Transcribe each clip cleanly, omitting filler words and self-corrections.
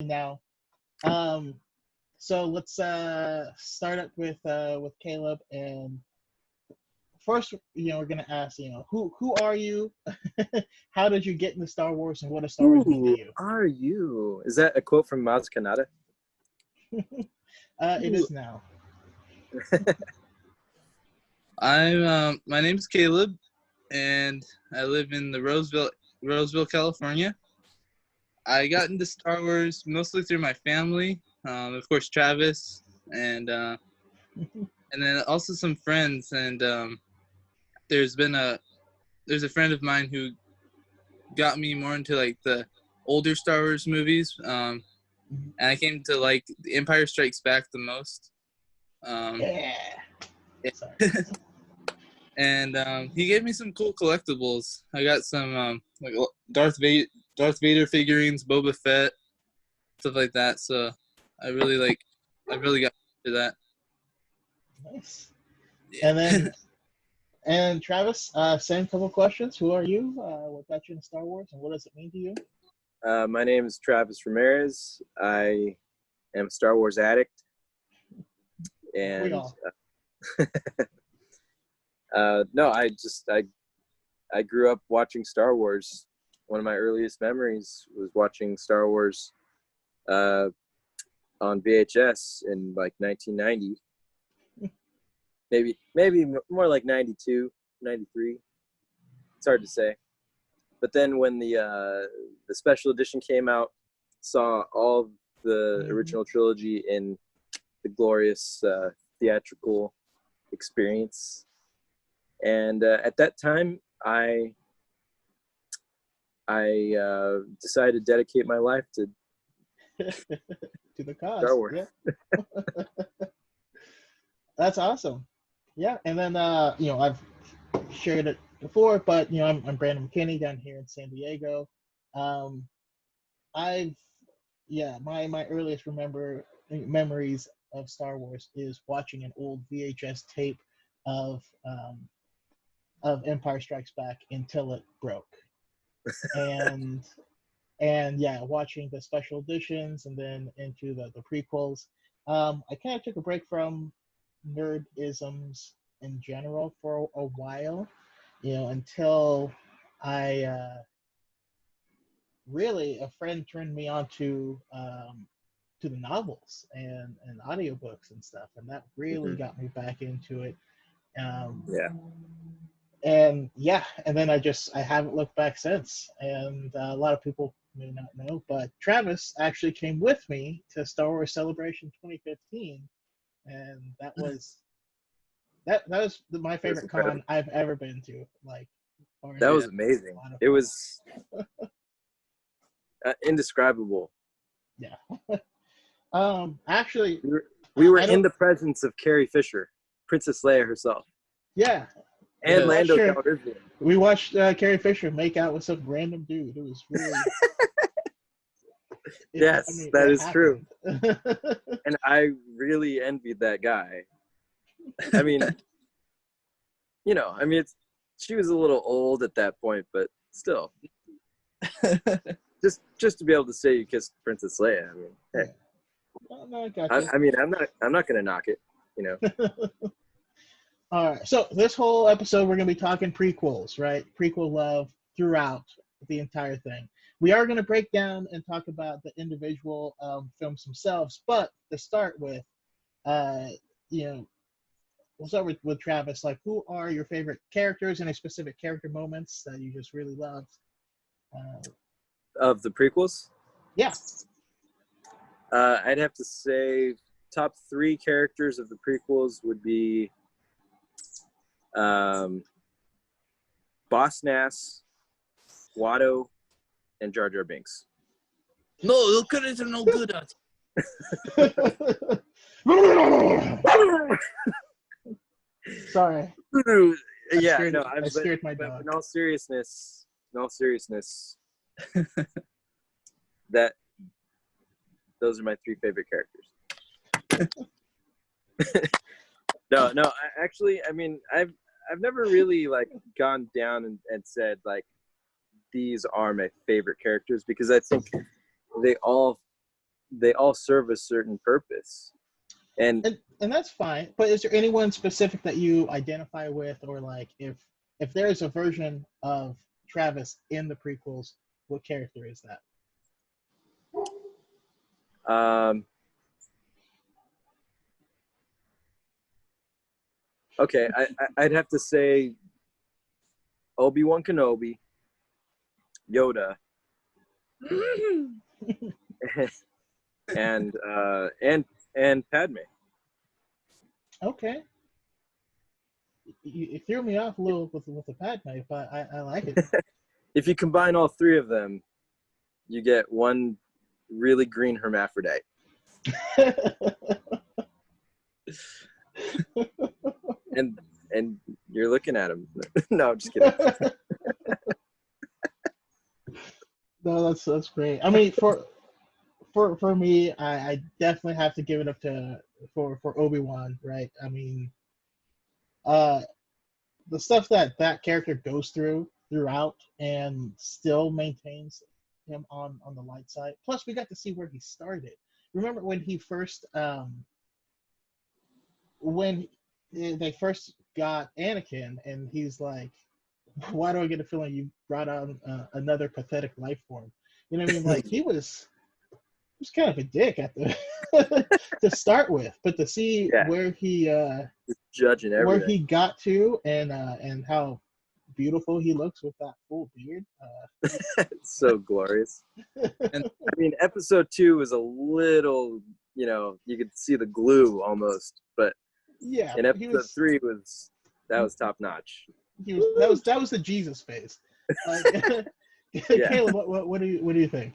now. Um, so let's start up with Caleb, and first, we're gonna ask, who are you? How did you get into Star Wars, and what does Star Wars mean to Who you? are you? Is that a quote from Maz Kanata? It is now. My name's Caleb, and I live in the Roseville, California. I got into Star Wars mostly through my family, of course Travis, and then also some friends. And there's a friend of mine who got me more into like the older Star Wars movies, and I came to like The Empire Strikes Back the most. Yeah. Yeah. Sorry. And he gave me some cool collectibles. I got some like Darth Vader figurines, Boba Fett, stuff like that. So I really got into that. Nice. Yeah. And Travis, same couple questions. Who are you? What got you into Star Wars, and what does it mean to you? My name is Travis Ramirez. I am a Star Wars addict. And We all. no, I grew up watching Star Wars. One of my earliest memories was watching Star Wars on VHS in like 1990. Maybe more like 92, 93. It's hard to say. But then when the special edition came out, saw all the original trilogy in the glorious theatrical experience. And at that time, I decided to dedicate my life to To the cause. Star Wars. Yeah. That's awesome. Yeah, and then I've shared it before, but I'm Brandon McKinney down here in San Diego. I've my earliest memories of Star Wars is watching an old VHS tape of Empire Strikes Back until it broke, and watching the special editions and then into the prequels. I kind of took a break from nerdisms in general for a while, until I really a friend turned me on to the novels and audiobooks and stuff, and that really got me back into it. Yeah. And then I haven't looked back since. And a lot of people may not know, but Travis actually came with me to Star Wars Celebration 2015, and that was my favorite con I've ever been to. Like, that was amazing. It was indescribable. Yeah. Actually, we were in the presence of Carrie Fisher, Princess Leia herself. Yeah. And Lando Calrissian. We watched Carrie Fisher make out with some random dude. It was really. Yes, that is true. And I really envied that guy. I mean, she was a little old at that point, but still, just to be able to say you kissed Princess Leia. I mean, hey. No, I got you. I mean, I'm not gonna knock it. All right. So this whole episode, we're going to be talking prequels, right? Prequel love throughout the entire thing. We are going to break down and talk about the individual films themselves. But to start with, we'll start with Travis. Like, who are your favorite characters and specific character moments that you just really loved? Of the prequels? Yeah. I'd have to say top 3 characters of the prequels would be Boss Nass, Watto, and Jar Jar Binks. No, the credits are no good at. Sorry. Yeah, no, I scared my dog. In all seriousness, that those are my 3 favorite characters. No, I mean, I've never really like gone down and said like these are my favorite characters, because I think they all they all serve a certain purpose. And that's fine. But is there anyone specific that you identify with, or like if there's a version of Travis in the prequels, what character is that? Okay, I'd have to say Obi-Wan Kenobi, Yoda, and Padme. Okay. You threw me off a little with the Padme, but I like it. If you combine all three of them, you get one really green hermaphrodite. and you're looking at him. No, I'm just kidding. No, that's great. I mean, for me, I definitely have to give it up to for Obi-Wan, right? I mean, the stuff that character goes throughout and still maintains him on the light side. Plus, we got to see where he started. Remember when he first when they first got Anakin, and he's like, "Why do I get a feeling you brought on another pathetic life form?" You know what I mean? Like he was kind of a dick at the to start with, but to see where he judging everything, where he got to, and how beautiful he looks with that full beard. It's so glorious. And I mean, episode 2 was a little, you could see the glue almost, but yeah, in episode 3 was top notch. That was the Jesus face. Caleb, what do you think?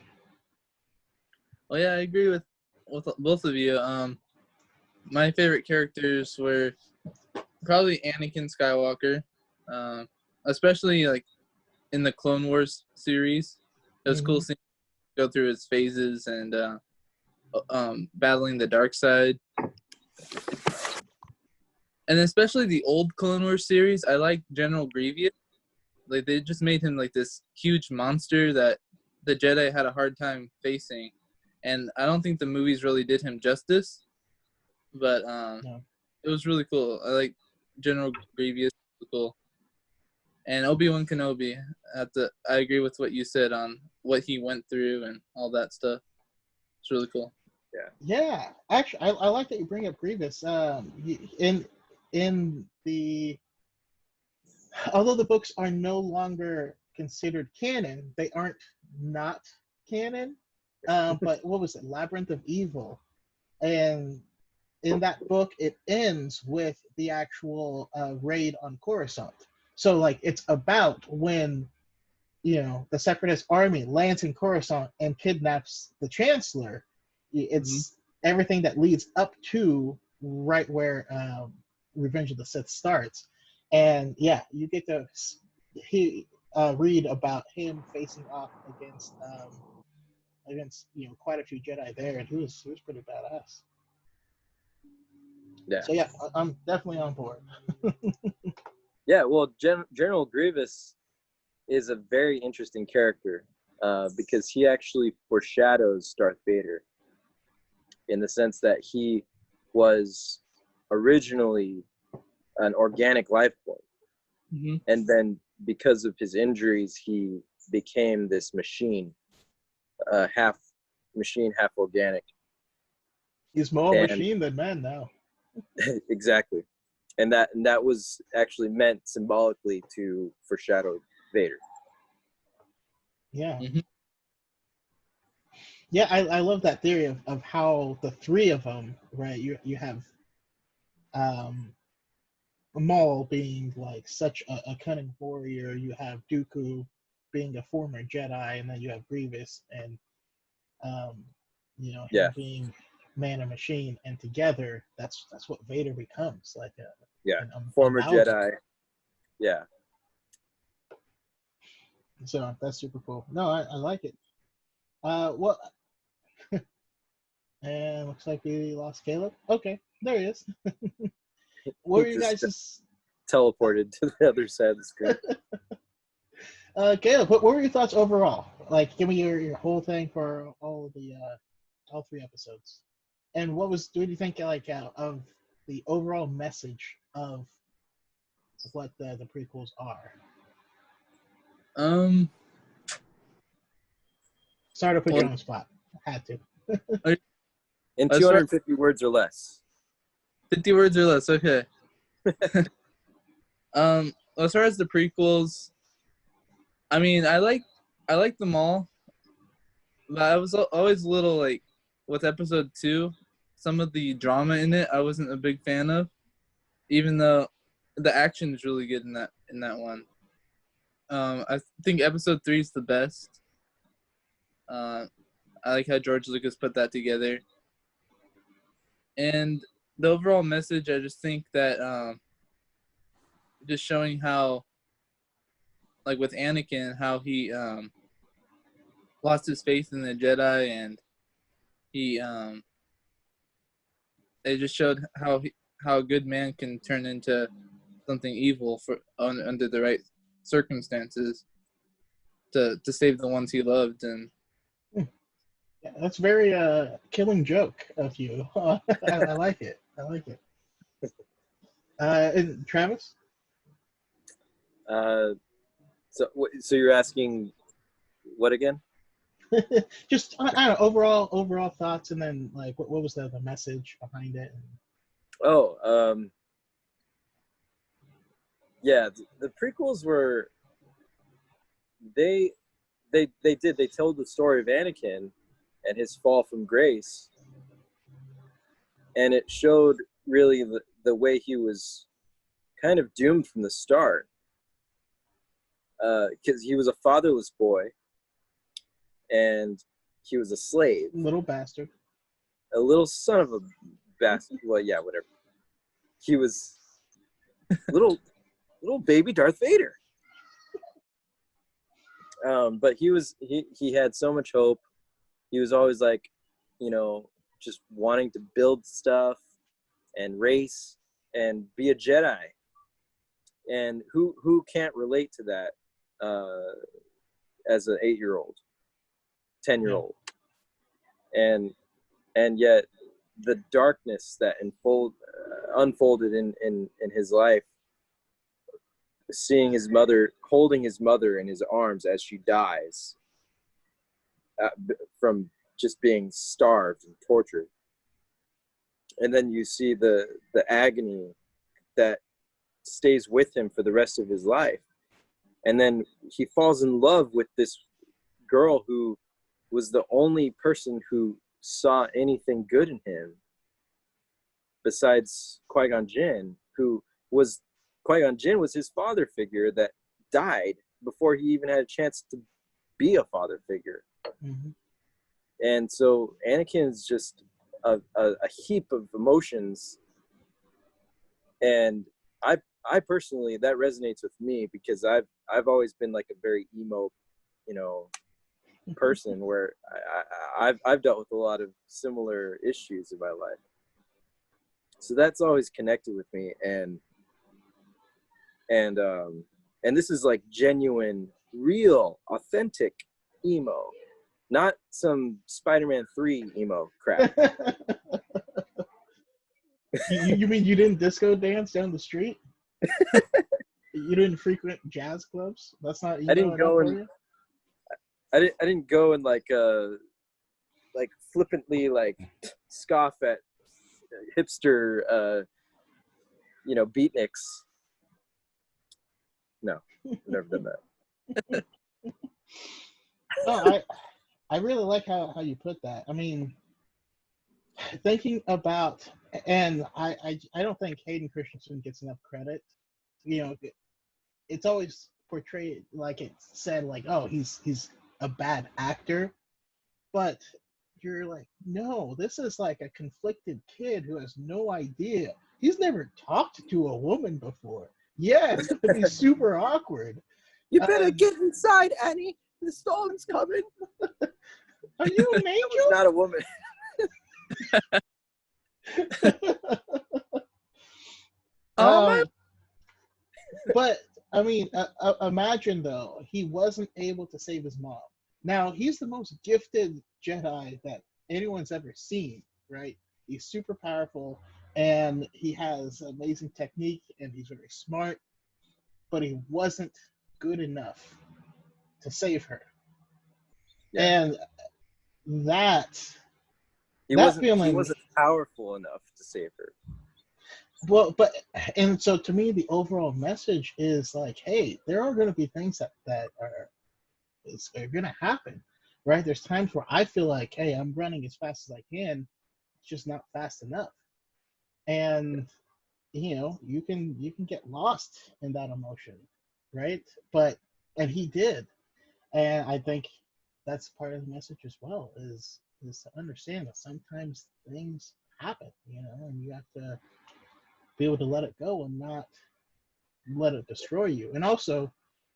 Well, yeah, I agree with both of you. My favorite characters were probably Anakin Skywalker, especially like in the Clone Wars series. It was cool seeing him go through his phases and battling the dark side. And especially the old Clone Wars series, I like General Grievous. Like they just made him like this huge monster that the Jedi had a hard time facing. And I don't think the movies really did him justice, but It was really cool. I like General Grievous. Cool. And Obi-Wan Kenobi. I agree with what you said on what he went through and all that stuff. It's really cool. Yeah. Actually, I like that you bring up Grievous. In the although the books are no longer considered canon, they aren't not canon. But what was it? Labyrinth of Evil. And in that book, it ends with the actual raid on Coruscant. So, like, it's about when, the Separatist army lands in Coruscant and kidnaps the Chancellor. It's everything that leads up to right where Revenge of the Sith starts. And, yeah, you get to read about him facing off against quite a few Jedi there, and he was pretty badass. Yeah. So yeah, I'm definitely on board. Yeah, well, General Grievous is a very interesting character because he actually foreshadows Darth Vader in the sense that he was originally an organic life form, and then because of his injuries, he became this machine. Half machine, half organic. He's more machine than man now. Exactly, and that was actually meant symbolically to foreshadow Vader. Yeah. Yeah, I love that theory of how the three of them, right? You have Maul being like such a cunning warrior. You have Dooku being a former Jedi, and then you have Grievous and him being man and machine, and together that's what Vader becomes, like former Jedi. Yeah. So that's super cool. No, I like it. What? And looks like we lost Caleb. Okay, there he is. What were you guys teleported to the other side of the screen? Caleb, what were your thoughts overall? Like, give me your whole thing for all of the all 3 episodes. And what do you think like of the overall message of what the prequels are? Sorry to put you on the spot. I had to. In As far- 250 words or less. 50 words or less. Okay. As far as the prequels, I mean, I like them all, but I was always a little like with episode 2, some of the drama in it I wasn't a big fan of, even though the action is really good in that one. I think episode 3 is the best. I like how George Lucas put that together, and the overall message. I just think that just showing how, like with Anakin, how he lost his faith in the Jedi, and he it just showed how a good man can turn into something evil under the right circumstances to save the ones he loved. And Yeah, that's very Killing Joke of you. I like it. I like it. And Travis? So you're asking what again? Just I don't know, overall thoughts, and then like what was the message behind it? Yeah, the prequels were they told the story of Anakin and his fall from grace, and it showed really the way he was kind of doomed from the start, because he was a fatherless boy and he was a slave, Little bastard, a little son of a bastard. Well, yeah, whatever. He was little baby Darth Vader. But he had so much hope. He was always like, just wanting to build stuff and race and be a Jedi. And who can't relate to that as an 8-year-old, 10-year-old? And yet the darkness that unfolded in his life, seeing his mother, holding his mother in his arms as she dies from just being starved and tortured. And then you see the agony that stays with him for the rest of his life. And then he falls in love with this girl who was the only person who saw anything good in him besides Qui-Gon Jinn, Qui-Gon Jinn was his father figure that died before he even had a chance to be a father figure. Mm-hmm. And so Anakin is just a heap of emotions. And I personally, that resonates with me because I've always been like a very emo, person where I've dealt with a lot of similar issues in my life. So that's always connected with me, and this is like genuine, real, authentic emo, not some Spider-Man 3 emo crap. You mean you didn't disco dance down the street? You didn't frequent jazz clubs? That's not emo. I didn't go and like flippantly like scoff at hipster beatniks. No, I've never done that. No, I really like how you put that. I mean, thinking about, and I don't think Hayden Christensen gets enough credit. It's always portrayed like it's said like, oh, he's a bad actor, but you're like, no, this is like a conflicted kid who has no idea. He's never talked to a woman before. Yeah, it's gonna be super awkward. You better get inside, Annie. The storm's coming. Are you an angel? Not a woman. But I mean, imagine though, he wasn't able to save his mom. Now he's the most gifted Jedi that anyone's ever seen, right? He's super powerful and he has amazing technique and he's very smart, but he wasn't good enough to save her. Yeah. And that He that wasn't he feeling, wasn't powerful enough to save her. well, but and so to me the overall message is like, hey, there are going to be things that are going to happen, right? There's times where I feel like, hey, I'm running as fast as I can, it's just not fast enough. And you can get lost in that emotion, right? But and he did. And I think that's part of the message as well, is to understand that sometimes things happen, and you have to be able to let it go and not let it destroy you. And also,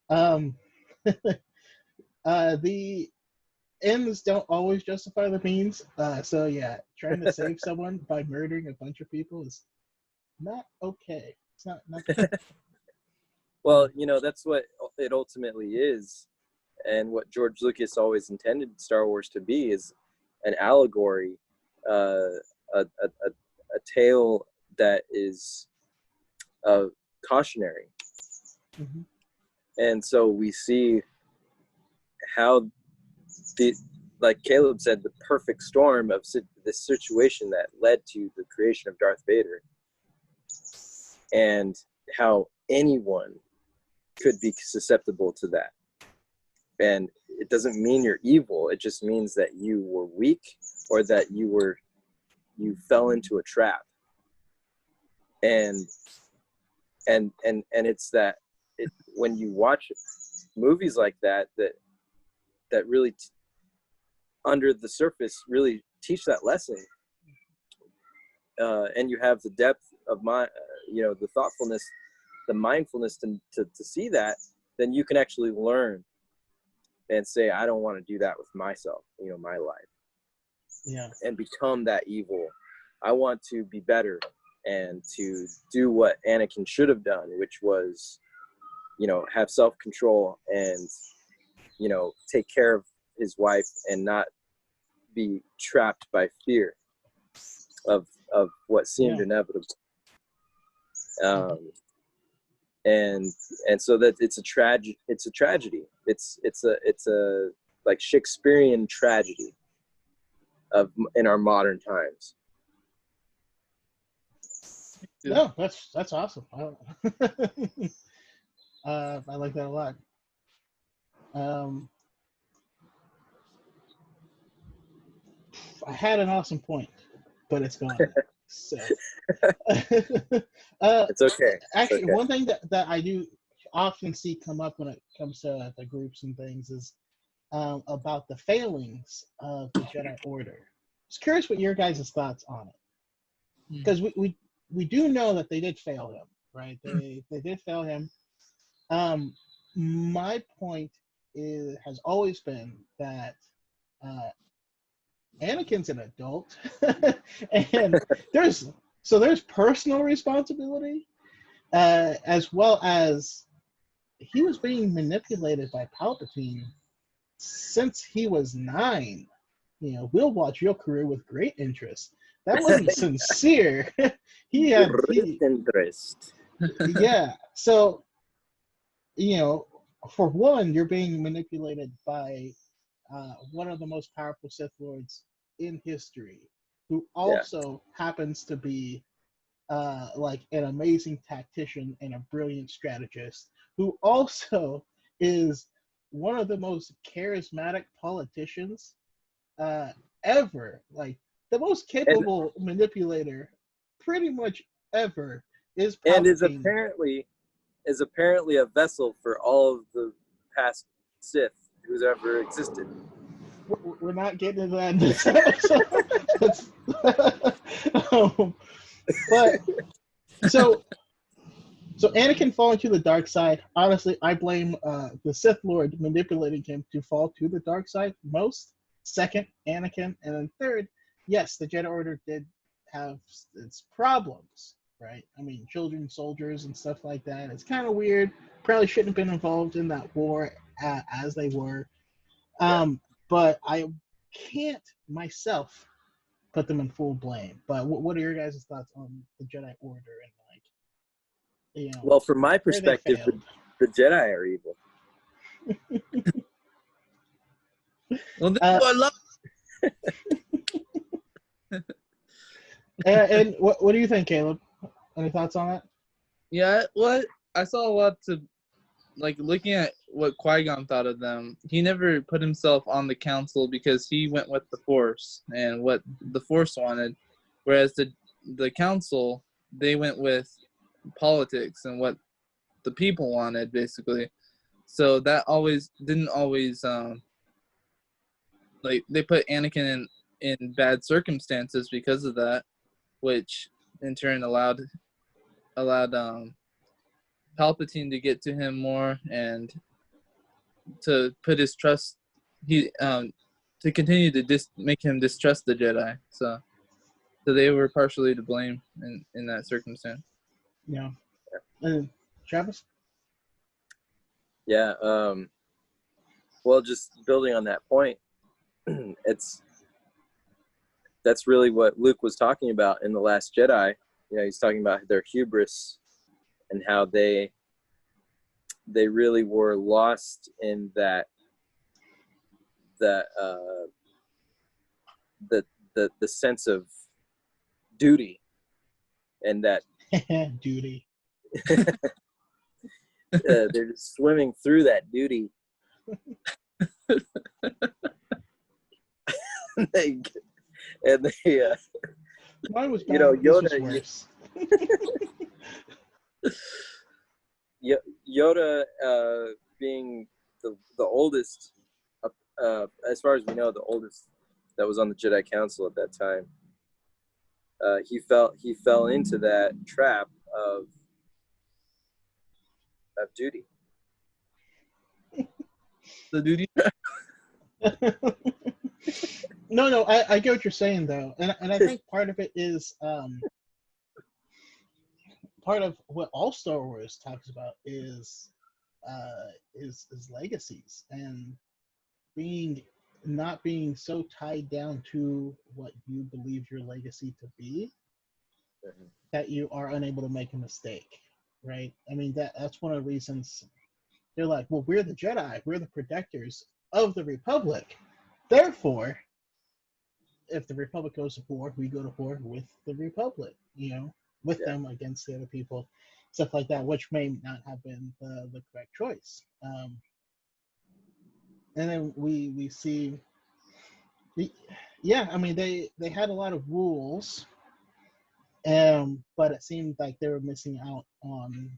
um, the ends don't always justify the means. So yeah, trying to save someone by murdering a bunch of people is not okay. It's not good. Well, that's what it ultimately is, and what George Lucas always intended Star Wars to be is an allegory, uh, a tale that is cautionary. Mhm. And so we see how like Caleb said, the perfect storm of this situation that led to the creation of Darth Vader, and how anyone could be susceptible to that. And it doesn't mean you're evil. It just means that you were weak, or that you fell into a trap. And it's that when you watch movies like that really under the surface really teach that lesson, and you have the depth of mind, the thoughtfulness, the mindfulness to see that, then you can actually learn and say, I don't want to do that with myself, my life, Yeah. and become that evil. I want to be better and to do what Anakin should have done, which was, have self-control and, take care of his wife and not be trapped by fear of what seemed inevitable. And so that it's a tragedy. It's a like Shakespearean tragedy in our modern times. No, that's awesome. I like that a lot. I had an awesome point, but it's gone. So, It's okay. Actually, It's okay. one thing that I do often see come up when it comes to the groups and things is about the failings of the Jedi Order. I was curious what your guys' thoughts on it, because we do know that they did fail him, right? They did fail him. My point has always been that Anakin's an adult, and there's personal responsibility, as well as he was being manipulated by Palpatine since he was 9. We'll watch your career with great interest. That wasn't sincere. Great interest. Yeah. So, for one, you're being manipulated by one of the most powerful Sith Lords in history, who also happens to be like an amazing tactician and a brilliant strategist, who also is one of the most charismatic politicians ever. Like the most capable manipulator, pretty much ever, is Palpatine. And is apparently a vessel for all of the past Sith who's ever existed. We're not getting into that in this episode. But so Anakin falling to the dark side. Honestly, I blame the Sith Lord manipulating him to fall to the dark side most. Second, Anakin, and then third, yes, the Jedi Order did have its problems, right? I mean, children, soldiers, and stuff like that. It's kind of weird. Probably shouldn't have been involved in that war as they were. But I can't myself put them in full blame. But what are your guys' thoughts on the Jedi Order and like, Well, from my where they perspective, failed? the Jedi are evil. Well, this is what I love. And what do you think, Caleb? Any thoughts on that? Yeah, what I saw a lot to, like, looking at what Qui-Gon thought of them. He never put himself on the council because he went with the Force and what the Force wanted, whereas the council, they went with politics and what the people wanted, basically. So that didn't always like, they put Anakin in bad circumstances because of that, which in turn allowed Palpatine to get to him more and to put his trust, to continue to make him distrust the Jedi. So they were partially to blame in that circumstance. Yeah. Travis? Yeah. Well, just building on that point, that's really what Luke was talking about in The Last Jedi. He's talking about their hubris and how they really were lost in the sense of duty, and that duty. They're just swimming through that duty. Mine was bad. Yoda. Worse. Yoda, being the oldest, as far as we know, the oldest that was on the Jedi Council at that time. He fell into that trap of duty. The duty. No, I get what you're saying though, and I think part of it is part of what all Star Wars talks about is legacies and not being so tied down to what you believe your legacy to be that you are unable to make a mistake, right? I mean that's one of the reasons they're like, well, we're the Jedi, we're the protectors of the Republic, therefore if the Republic goes to war, we go to war with the Republic, with them against the other people, stuff like that, which may not have been the correct choice. And then we see, I mean, they had a lot of rules, but it seemed like they were missing out on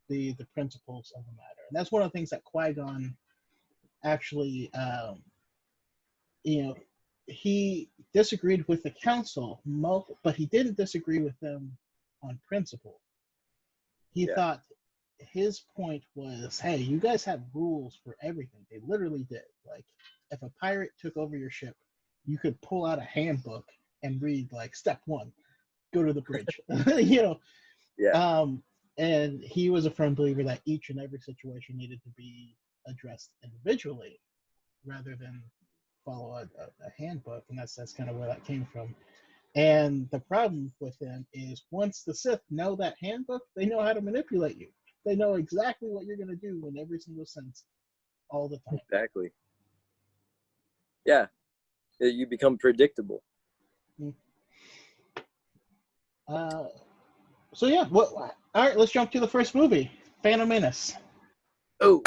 the principles of the matter. And that's one of the things that Qui-Gon actually, he disagreed with the council, but he didn't disagree with them on principle. He thought his point was, hey, you guys have rules for everything. They literally did. Like, if a pirate took over your ship, you could pull out a handbook and read, like, step 1, go to the bridge. And he was a firm believer that each and every situation needed to be addressed individually rather than follow a handbook, and that's kind of where that came from. And the problem with them is once the Sith know that handbook, they know how to manipulate you. They know exactly what you're going to do in every single sense all the time. Exactly. Yeah. You become predictable. So yeah, all right, let's jump to the first movie, Phantom Menace. Oh.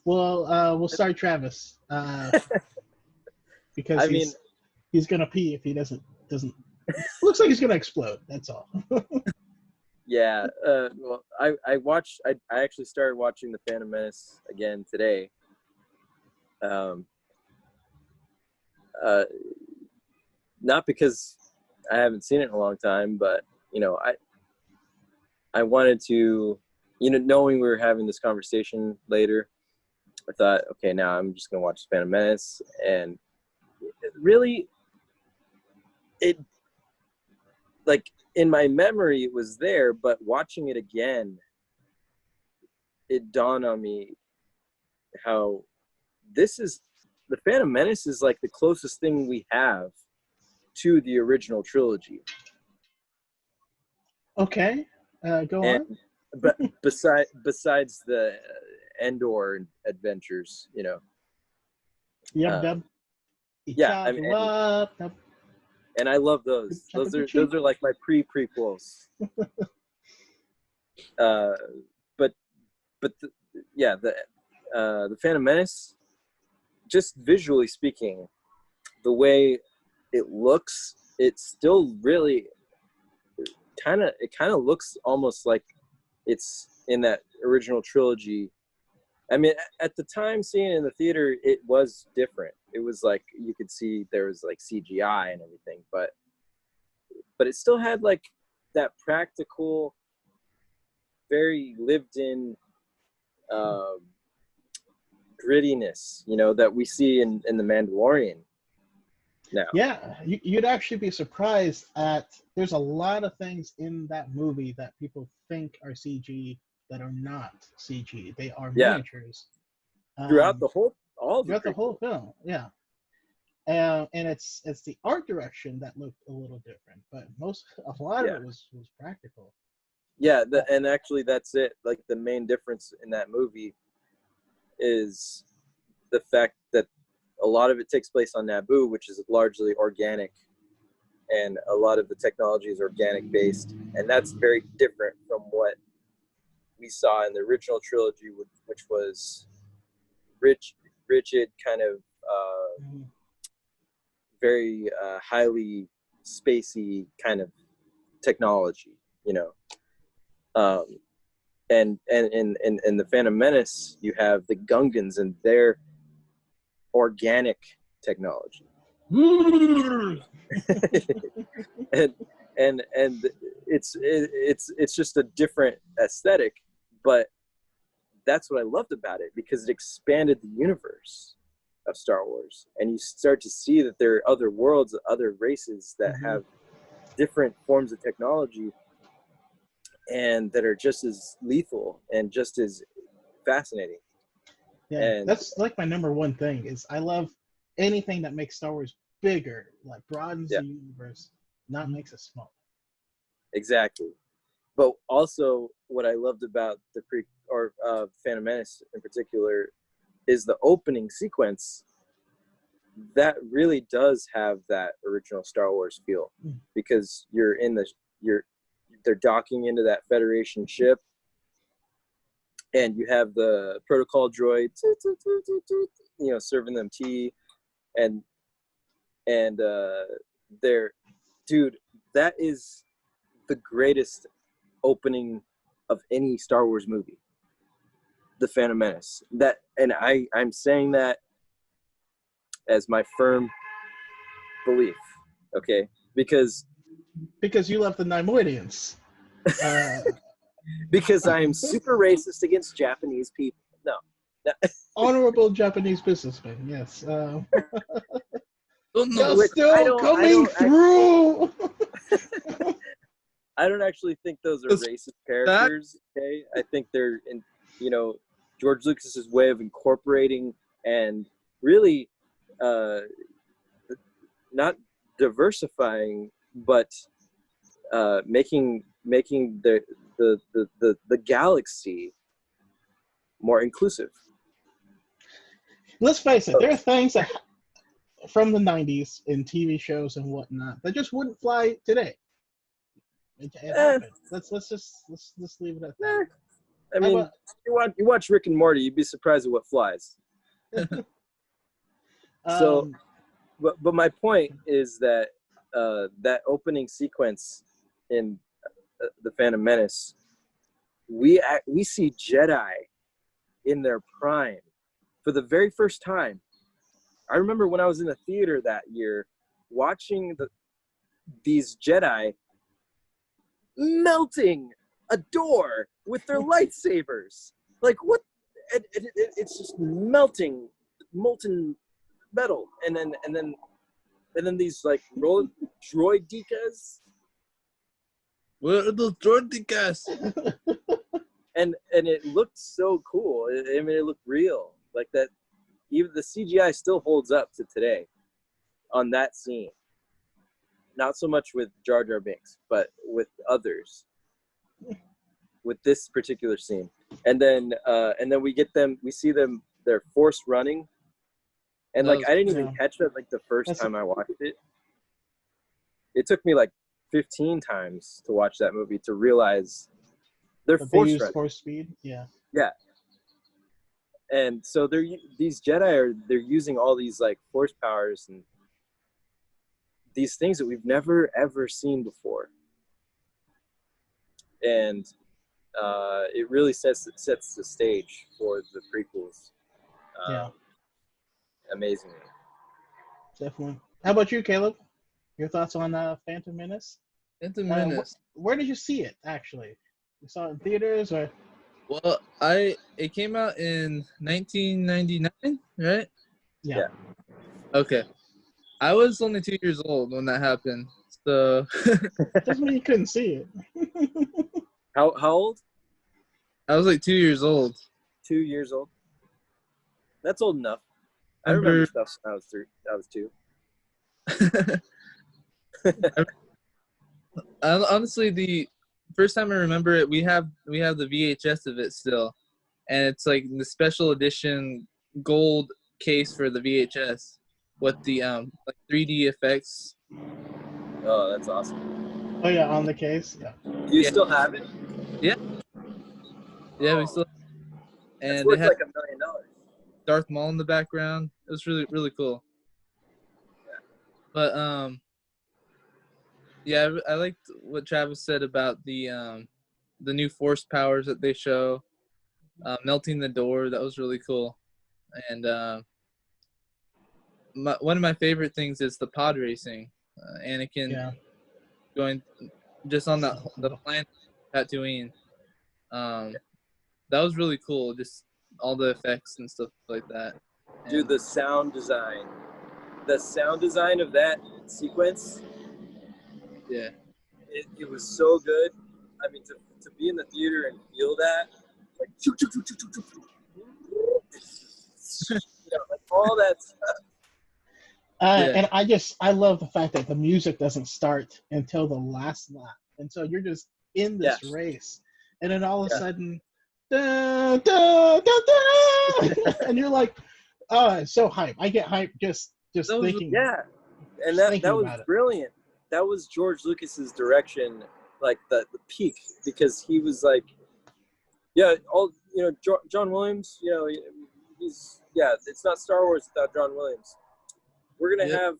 Well, we'll start Travis because he's gonna pee if he doesn't. Looks like he's gonna explode. That's all. Yeah. Well, I actually started watching the Phantom Menace again today. Not because I haven't seen it in a long time, but I wanted to, knowing we were having this conversation later, I thought, okay, now I'm just gonna watch Phantom Menace, and it like in my memory it was there, but watching it again, it dawned on me how this is the Phantom Menace is like the closest thing we have to the original trilogy. Okay, go And on. but besides the Endor adventures, you know. Yep, Uh, dub. He yeah, chopped you up. Dub. and I love those. Chop Those at the are cheek. like my prequels. But the Phantom Menace, just visually speaking, the way it looks, it's still really kind of looks almost like it's in that original trilogy. I mean, at the time seeing it in the theater, it was different. It was like you could see there was like CGI and everything, but it still had like that practical, very lived in grittiness, you know, that we see in the Mandalorian now. Yeah, you'd actually be surprised at. There's a lot of things in that movie that people think are CG that are not CG. They are Yeah. miniatures. Throughout the whole, all the Throughout the prequels. whole film, yeah. And it's the art direction that looked a little different, but a lot of Yeah. it was practical. Yeah, and actually that's it. Like the main difference in that movie is the fact that a lot of it takes place on Naboo, which is largely organic, and a lot of the technology is organic based, and that's very different from what we saw in the original trilogy, which was rigid, kind of very highly spacey kind of technology, you know. And in the Phantom Menace, you have the Gungans and their organic technology. and it's just a different aesthetic, but that's what I loved about it, because it expanded the universe of Star Wars, and you start to see that there are other worlds, other races that have different forms of technology and that are just as lethal and just as fascinating. Yeah, And that's like my number one thing is I love anything that makes Star Wars bigger, like broadens the universe, not makes it smaller. Exactly. But also what I loved about the Phantom Menace in particular is the opening sequence that really does have that original Star Wars feel, because they're docking into that Federation ship, and you have the protocol droid, you know, serving them tea, and dude, that is the greatest opening of any Star Wars movie, the Phantom Menace. I'm saying that as my firm belief, okay? Because you love the Neimoidians. Because I am super racist against Japanese people. No. Honorable Japanese businessman, yes. No, still coming through. I don't actually think those are racist characters. Okay, I think they're in, you know, George Lucas's way of incorporating and really not diversifying, but making the galaxy more inclusive. Let's face it, there are things that from the 90s in TV shows and whatnot that just wouldn't fly today. It happened. Let's leave it at that. I mean, you watch Rick and Morty, you'd be surprised at what flies. So, but my point is that that opening sequence in the Phantom Menace, we see Jedi in their prime for the very first time. I remember when I was in the theater that year, watching these Jedi melting a door with their lightsabers. Like, what? It's just melting molten metal, and then these like droidekas. Where are those droidekas? And it looked so cool. I mean, it looked real, like that. even the CGI still holds up to today on that scene. Not so much with Jar Jar Binks, but with others. With this particular scene, and then we see them. They're forced running, and like I didn't even catch that like the first time I watched it. It took me like 15 times to watch that movie to realize they're forced running. Force speed, yeah. And so these Jedi they're using all these like force powers and these things that we've never ever seen before, and it really sets the stage for the prequels. Amazingly. Definitely. How about you, Caleb? Your thoughts on Phantom Menace? Phantom Menace. Where did you see it, actually? You saw it in theaters, or? Well, it came out in 1999, right? Yeah. Okay. I was only 2 years old when that happened, so. Doesn't mean you couldn't see it. How old? I was like 2 years old. 2 years old. That's old enough. I remember stuff when I was 2. Honestly, the first time I remember it, we have the VHS of it still, and it's like the special edition gold case for the VHS with the like 3D effects. Oh, that's awesome. Oh yeah, on the case. Yeah. Do you still have it? Yeah. Yeah, we still. And it's worth it had like $1 million. Darth Maul in the background. It was really, really cool. Yeah. But yeah, I liked what Travis said about the new force powers that they show, melting the door. That was really cool. And one of my favorite things is the pod racing. Anakin going just on the planet Tatooine. That was really cool. Just all the effects and stuff like that. Dude, the sound design of that sequence. Yeah. It was so good. I mean, to be in the theater and feel that, like, like all that stuff. And I love the fact that the music doesn't start until the last lap, and so you're just in this race, and then all of a sudden, da, da, da, da, and you're like, oh, it's so hype. I get hyped just thinking. Yeah, and that was brilliant. That was George Lucas's direction, like the peak, because he was like, John Williams, it's not Star Wars without John Williams. We're gonna have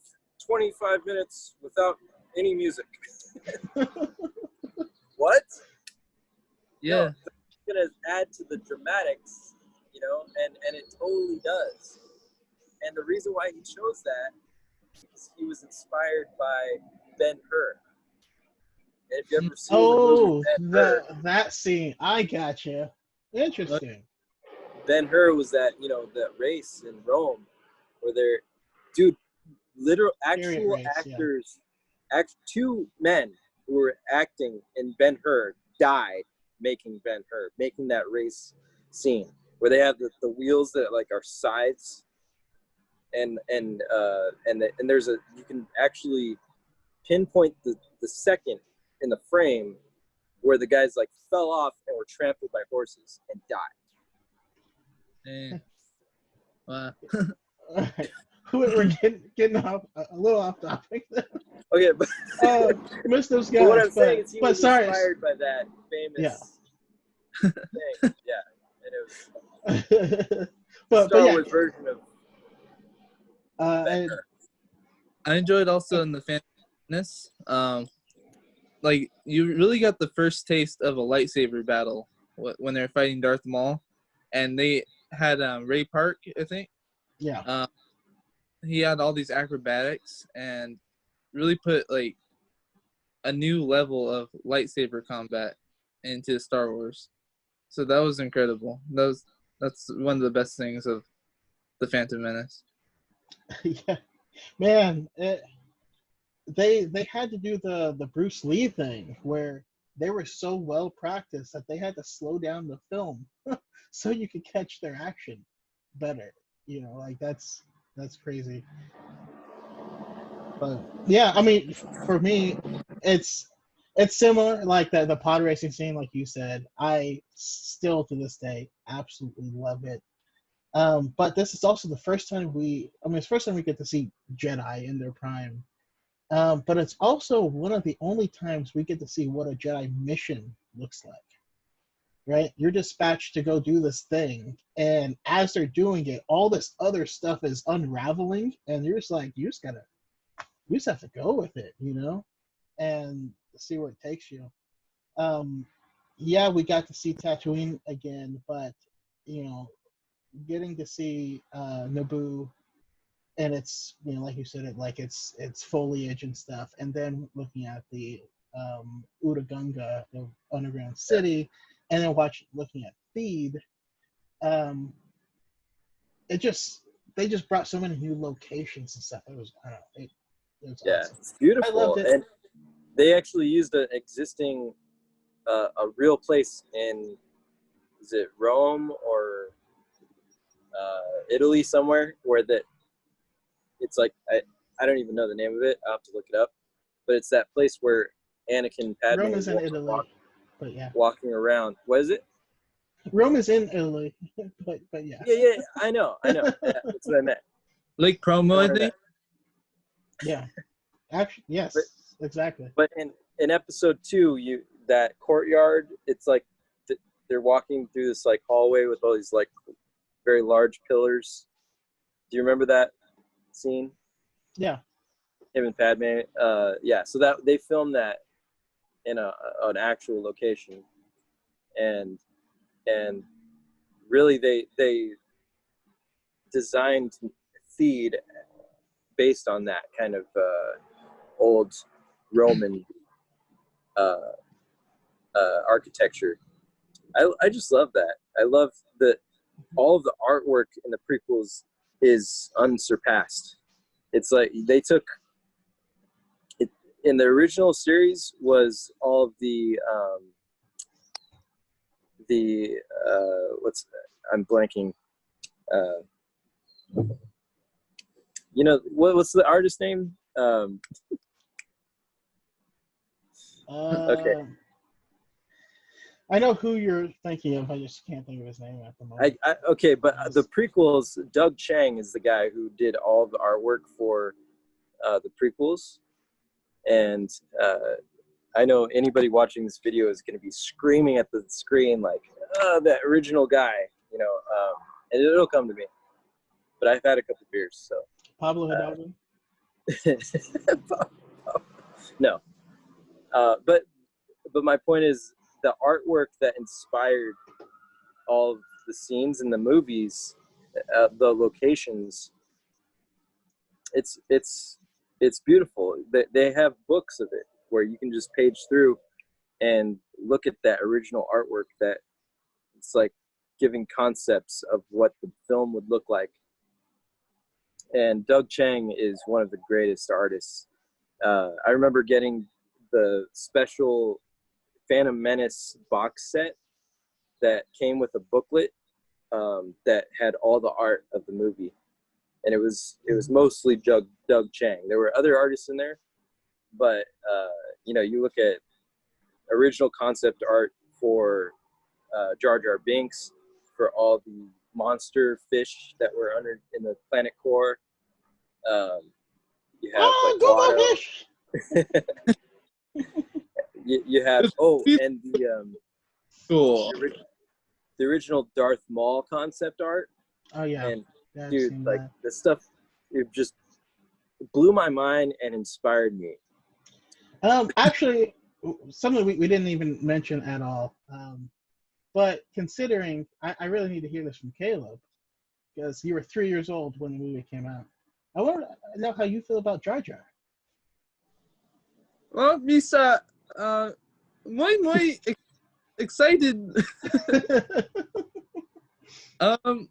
25 minutes without any music. What? Yeah. No, it's gonna add to the dramatics, and it totally does. And the reason why he chose that is he was inspired by Ben-Hur. And if you ever seen the movie Ben-Hur, that scene, I gotcha. Interesting. Ben-Hur was that race in Rome where they're, dude, actual actors, two men who were acting in Ben-Hur died making Ben-Hur, making that race scene where they have the wheels that like are sides, and there's you can actually pinpoint the second in the frame where the guys like fell off and were trampled by horses and died. Wow. We're getting off a little off topic. Okay, but miss those guys. But what I'm saying is he was sorry. inspired by that famous thing. Yeah, and it was but Star Wars version of. I enjoyed also in the Phantom Menace. Like you really got the first taste of a lightsaber battle when they were fighting Darth Maul, and they had Ray Park, I think. Yeah. He had all these acrobatics and really put like a new level of lightsaber combat into Star Wars. So that was incredible. That's one of the best things of the Phantom Menace. Yeah, man, they had to do the Bruce Lee thing where they were so well practiced that they had to slow down the film so you could catch their action better. You know, like that's crazy. But yeah, I mean, for me, it's it's similar. Like the pod racing scene, like you said, I still to this day absolutely love it. But this is also the first time I mean, it's the first time we get to see Jedi in their prime. But it's also one of the only times we get to see what a Jedi mission looks like. Right? You're dispatched to go do this thing, and as they're doing it, all this other stuff is unraveling, and you're just like, you just have to go with it, you know, and see where it takes you. Um, yeah, we got to see Tatooine again, but you know, getting to see Naboo and it's like you said, it's foliage and stuff, and then looking at the Uragunga, the underground city, and then looking at Theed, um, it just they just brought so many new locations and stuff. It was I don't know, it was Yeah, awesome. it's I loved beautiful, it. and they actually used an existing a real place in, is it Rome or Italy somewhere, where that it's like I don't even know the name of it. I'll have to look it up, but it's that place where Anakin and Padme Rome is in Italy, but yeah, walking around. What is it? Rome is in Italy, but yeah, Yeah, I know. Yeah, that's what I meant. Lake Promo, I think. yeah. Actually, yes, But exactly. but in episode 2, that courtyard, it's like they're walking through this like hallway with all these like very large pillars. Do you remember that scene? Yeah. Him and Padme. Yeah. So that they filmed that in an actual location, and really they designed Theed based on that kind of old Roman uh, architecture. I just love that. I love that all of the artwork in the prequels is unsurpassed. It's like they took it in the original series was all of the what's I'm blanking. Uh, what's the artist name? Okay, Uh, I know who you're thinking of. I just can't think of his name at the moment. okay, but the prequels, Doug Chang is the guy who did all the artwork for the prequels, and I know anybody watching this video is going to be screaming at the screen like, "Oh, that original guy," and it'll come to me. But I've had a couple beers, so. Pablo Hidalgo. No, but my point is the artwork that inspired all of the scenes in the movies, the locations. It's beautiful. They have books of it where you can just page through and look at that original artwork. That it's like giving concepts of what the film would look like. And Doug Chang is one of the greatest artists. I remember getting the special Phantom Menace box set that came with a booklet that had all the art of the movie, and it was mostly Doug Chang. There were other artists in there, but you look at original concept art for Jar Jar Binks, for all the monster fish that were under in the planet core. You have like go fish! you have and Cool. the original Darth Maul concept art. Oh yeah, And I've dude, seen like that. this stuff, it just blew my mind and inspired me. Actually, something we didn't even mention at all. But considering, I really need to hear this from Caleb, because you were 3 years old when the movie came out. I want to know how you feel about Jar Jar. Well, bisa, muy excited. I don't know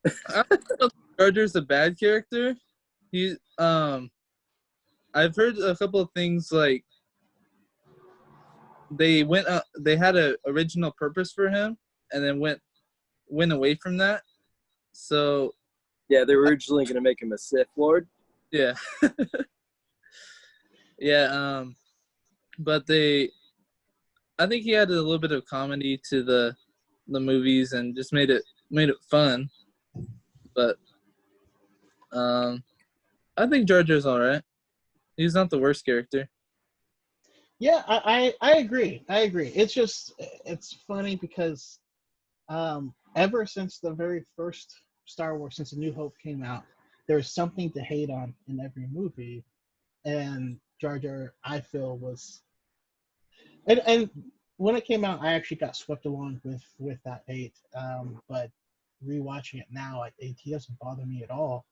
if Jar Jar's a bad character. He I've heard a couple of things like they had a original purpose for him and then went away from that. So Yeah, they were originally going to make him a Sith Lord. Yeah. Yeah, but I think he added a little bit of comedy to the movies and just made it fun. But I think Jar Jar's all right. He's not the worst character. Yeah, I agree. I agree. It's funny because ever since the very first Star Wars, since A New Hope came out, there's something to hate on in every movie, and Jar Jar, I feel, was and when it came out, I actually got swept along with that hate. But rewatching it now, he doesn't bother me at all.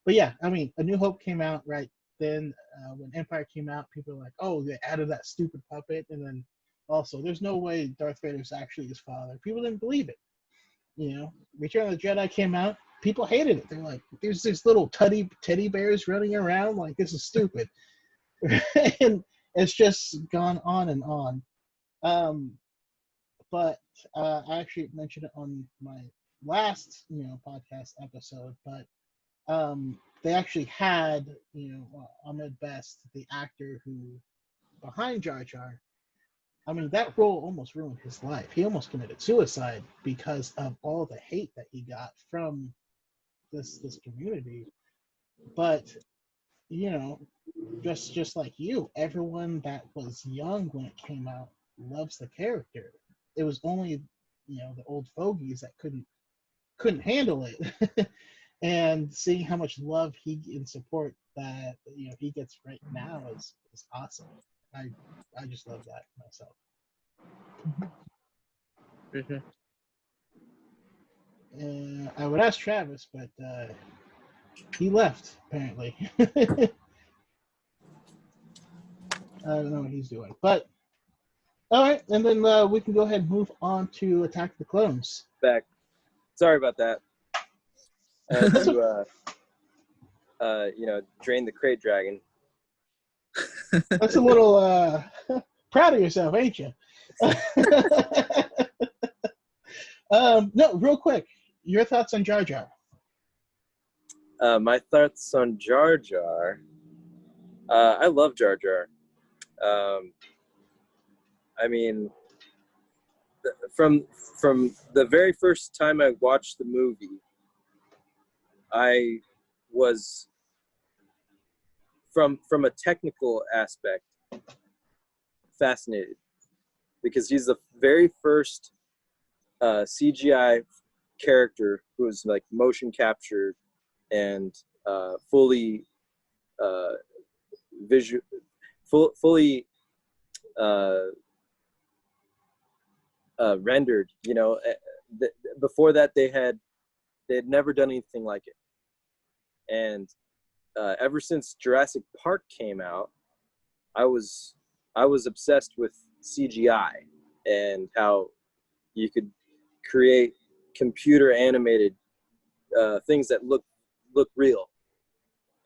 But yeah, I mean, A New Hope came out right then. When Empire came out, people were like, "Oh, they added that stupid puppet," and then also, there's no way Darth Vader's actually his father. People didn't believe it. You know, Return of the Jedi came out, people hated it. They're like, "There's these little teddy bears running around. Like, this is stupid," and it's just gone on and on. Um, but I actually mentioned it on my last, podcast episode. But they actually had, Ahmed Best, the actor who behind Jar Jar. I mean, that role almost ruined his life. He almost committed suicide because of all the hate that he got from this community. But you know, just like you, everyone that was young when it came out loves the character. It was only the old fogies that couldn't handle it. And seeing how much love he and support that he gets right now is awesome. I just love that myself. For sure. I would ask Travis, but he left apparently. I don't know what he's doing, but all right, and then we can go ahead and move on to Attack the Clones. Back. Sorry about that. I had to, drain the crate dragon. That's a little proud of yourself, ain't you? No, real quick, your thoughts on Jar Jar? My thoughts on Jar Jar. I love Jar Jar. I mean, from the very first time I watched the movie, I was from a technical aspect fascinated, because he's the very first CGI character who was like motion captured and fully fully rendered. Before that, they had never done anything like it, and ever since Jurassic Park came out, I was obsessed with CGI and how you could create computer animated things that look real.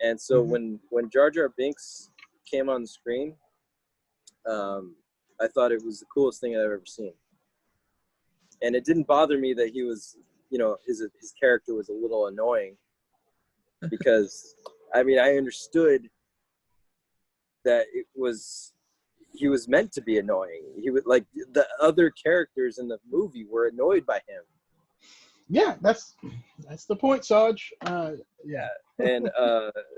And so when Jar Jar Binks came on the screen, I thought it was the coolest thing I've ever seen. And it didn't bother me that he was, his character was a little annoying, because I mean, I understood that he was meant to be annoying. He would, like, the other characters in the movie were annoyed by him. Yeah, that's the point, Sarge. Yeah, and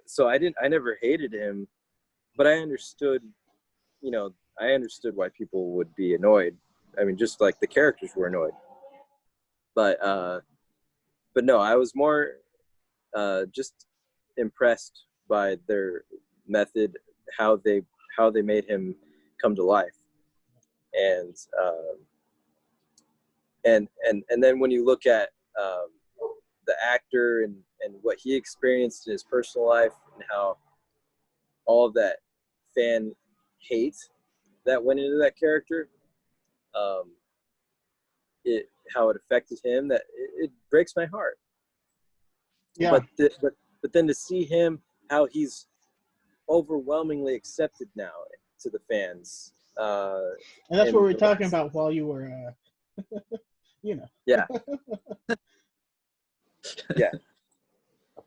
so I never hated him, but I understood why people would be annoyed. I mean, just like the characters were annoyed. But no, I was more just impressed by their method, how they made him come to life. And then when you look at the actor and what he experienced in his personal life, and how all of that fan hate that went into that character, how it affected him, that it breaks my heart. Yeah. But then to see him, how he's overwhelmingly accepted now to the fans. And that's what we were talking about while you were, Yeah. Yeah.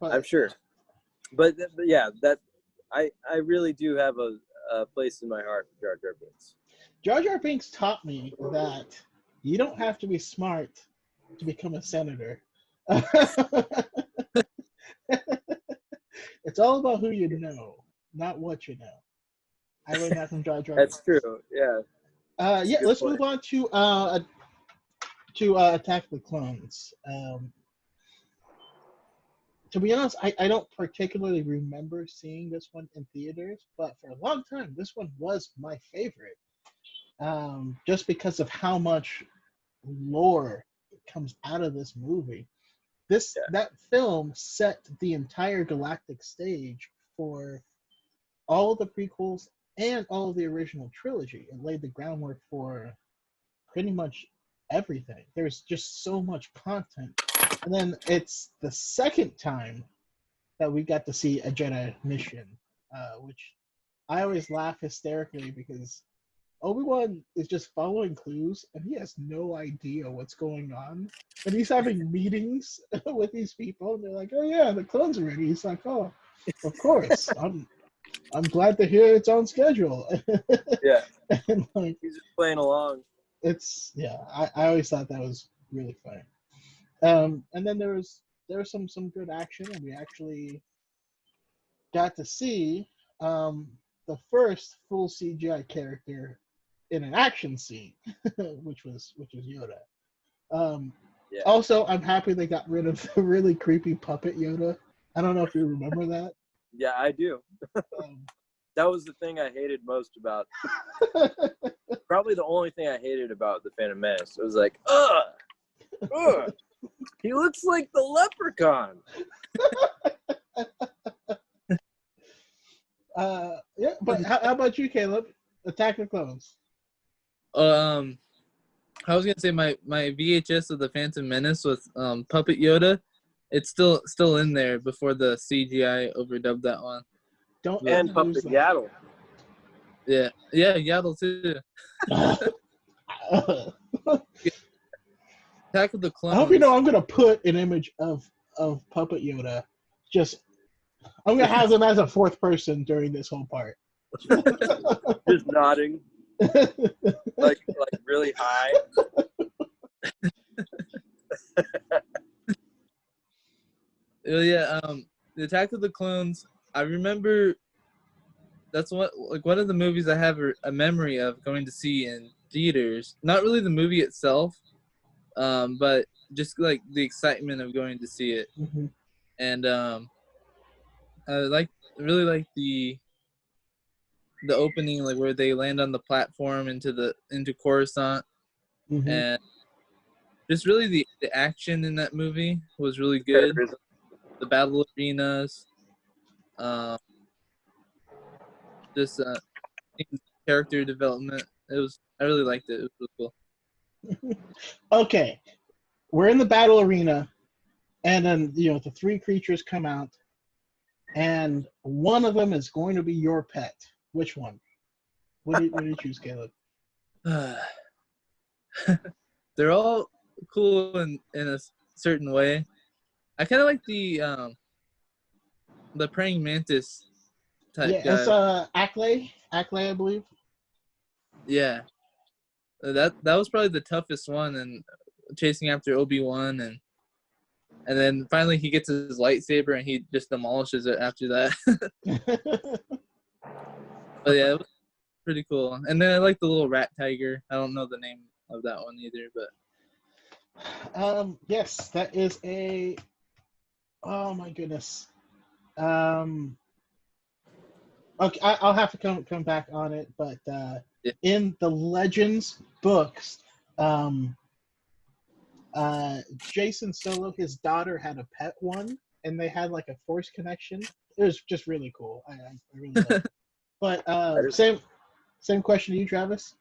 I'm sure. But yeah, that I really do have a place in my heart for Jar Jar Binks. Jar Jar Binks taught me that you don't have to be smart to become a senator. It's all about who you know, not what you know. I learned that from Jar Jar Binks. That's true. Yeah. Yeah, good let's point. move on to Attack of the Clones. To be honest, I don't particularly remember seeing this one in theaters, but for a long time, this one was my favorite. Just because of how much lore comes out of this movie. Yeah. That film set the entire galactic stage for all of the prequels and all of the original trilogy. It laid the groundwork for pretty much everything. There's just so much content. And then it's the second time that we got to see a Jedi mission, which I always laugh hysterically because Obi-Wan is just following clues and he has no idea what's going on. And he's having meetings with these people and they're like, oh yeah, the clones are ready. He's like, oh, of course. I'm glad to hear it's on schedule. Yeah. And like, He's just playing along. it's yeah, I always thought that was really funny. And then there was some good action and we actually got to see the first full CGI character in an action scene, which was Yoda. Yeah. Also, I'm happy they got rid of the really creepy puppet Yoda. I don't know if you remember that. Yeah, I do. Um, That was the thing I hated most about. Probably the only thing I hated about the Phantom Menace. It was like, ugh, he looks like the Leprechaun. yeah, but how about you, Caleb? Attack of the Clones. I was gonna say my VHS of the Phantom Menace with Puppet Yoda. It's still in there before the CGI overdubbed that one. Don't And ever lose Puppet that. Yaddle. Yeah, Yaddle too. Attack of the Clones. I hope you know I'm gonna put an image of Puppet Yoda. I'm gonna have them as a fourth person during this whole part. Just nodding, like really high. Yeah, the Attack of the Clones. I remember that's one of the movies I have a memory of going to see in theaters. Not really the movie itself, but just like the excitement of going to see it. Mhm. And I really like the opening, like where they land on the platform into Coruscant, Mhm. and just really the action in that movie was really good. The battle arenas, just character development. I really liked it. It was really cool. Okay, we're in the battle arena, and then the three creatures come out, and one of them is going to be your pet. Which one? What do you choose, Caleb? They're all cool in a certain way. I kind of like the praying mantis type Yeah, guy. it's Acklay, I believe. Yeah, that was probably the toughest one, and chasing after Obi-Wan, and then finally he gets his lightsaber and he just demolishes it after that. But yeah, it was pretty cool. And then I like the little rat tiger. I don't know the name of that one either, but yes, that is a. Oh my goodness. Okay, I'll have to come back on it, but yeah. in the Legends books, Jason Solo, his daughter had a pet one, and they had like a force connection. It was just really cool. I really loved it. But same question to you, Travis.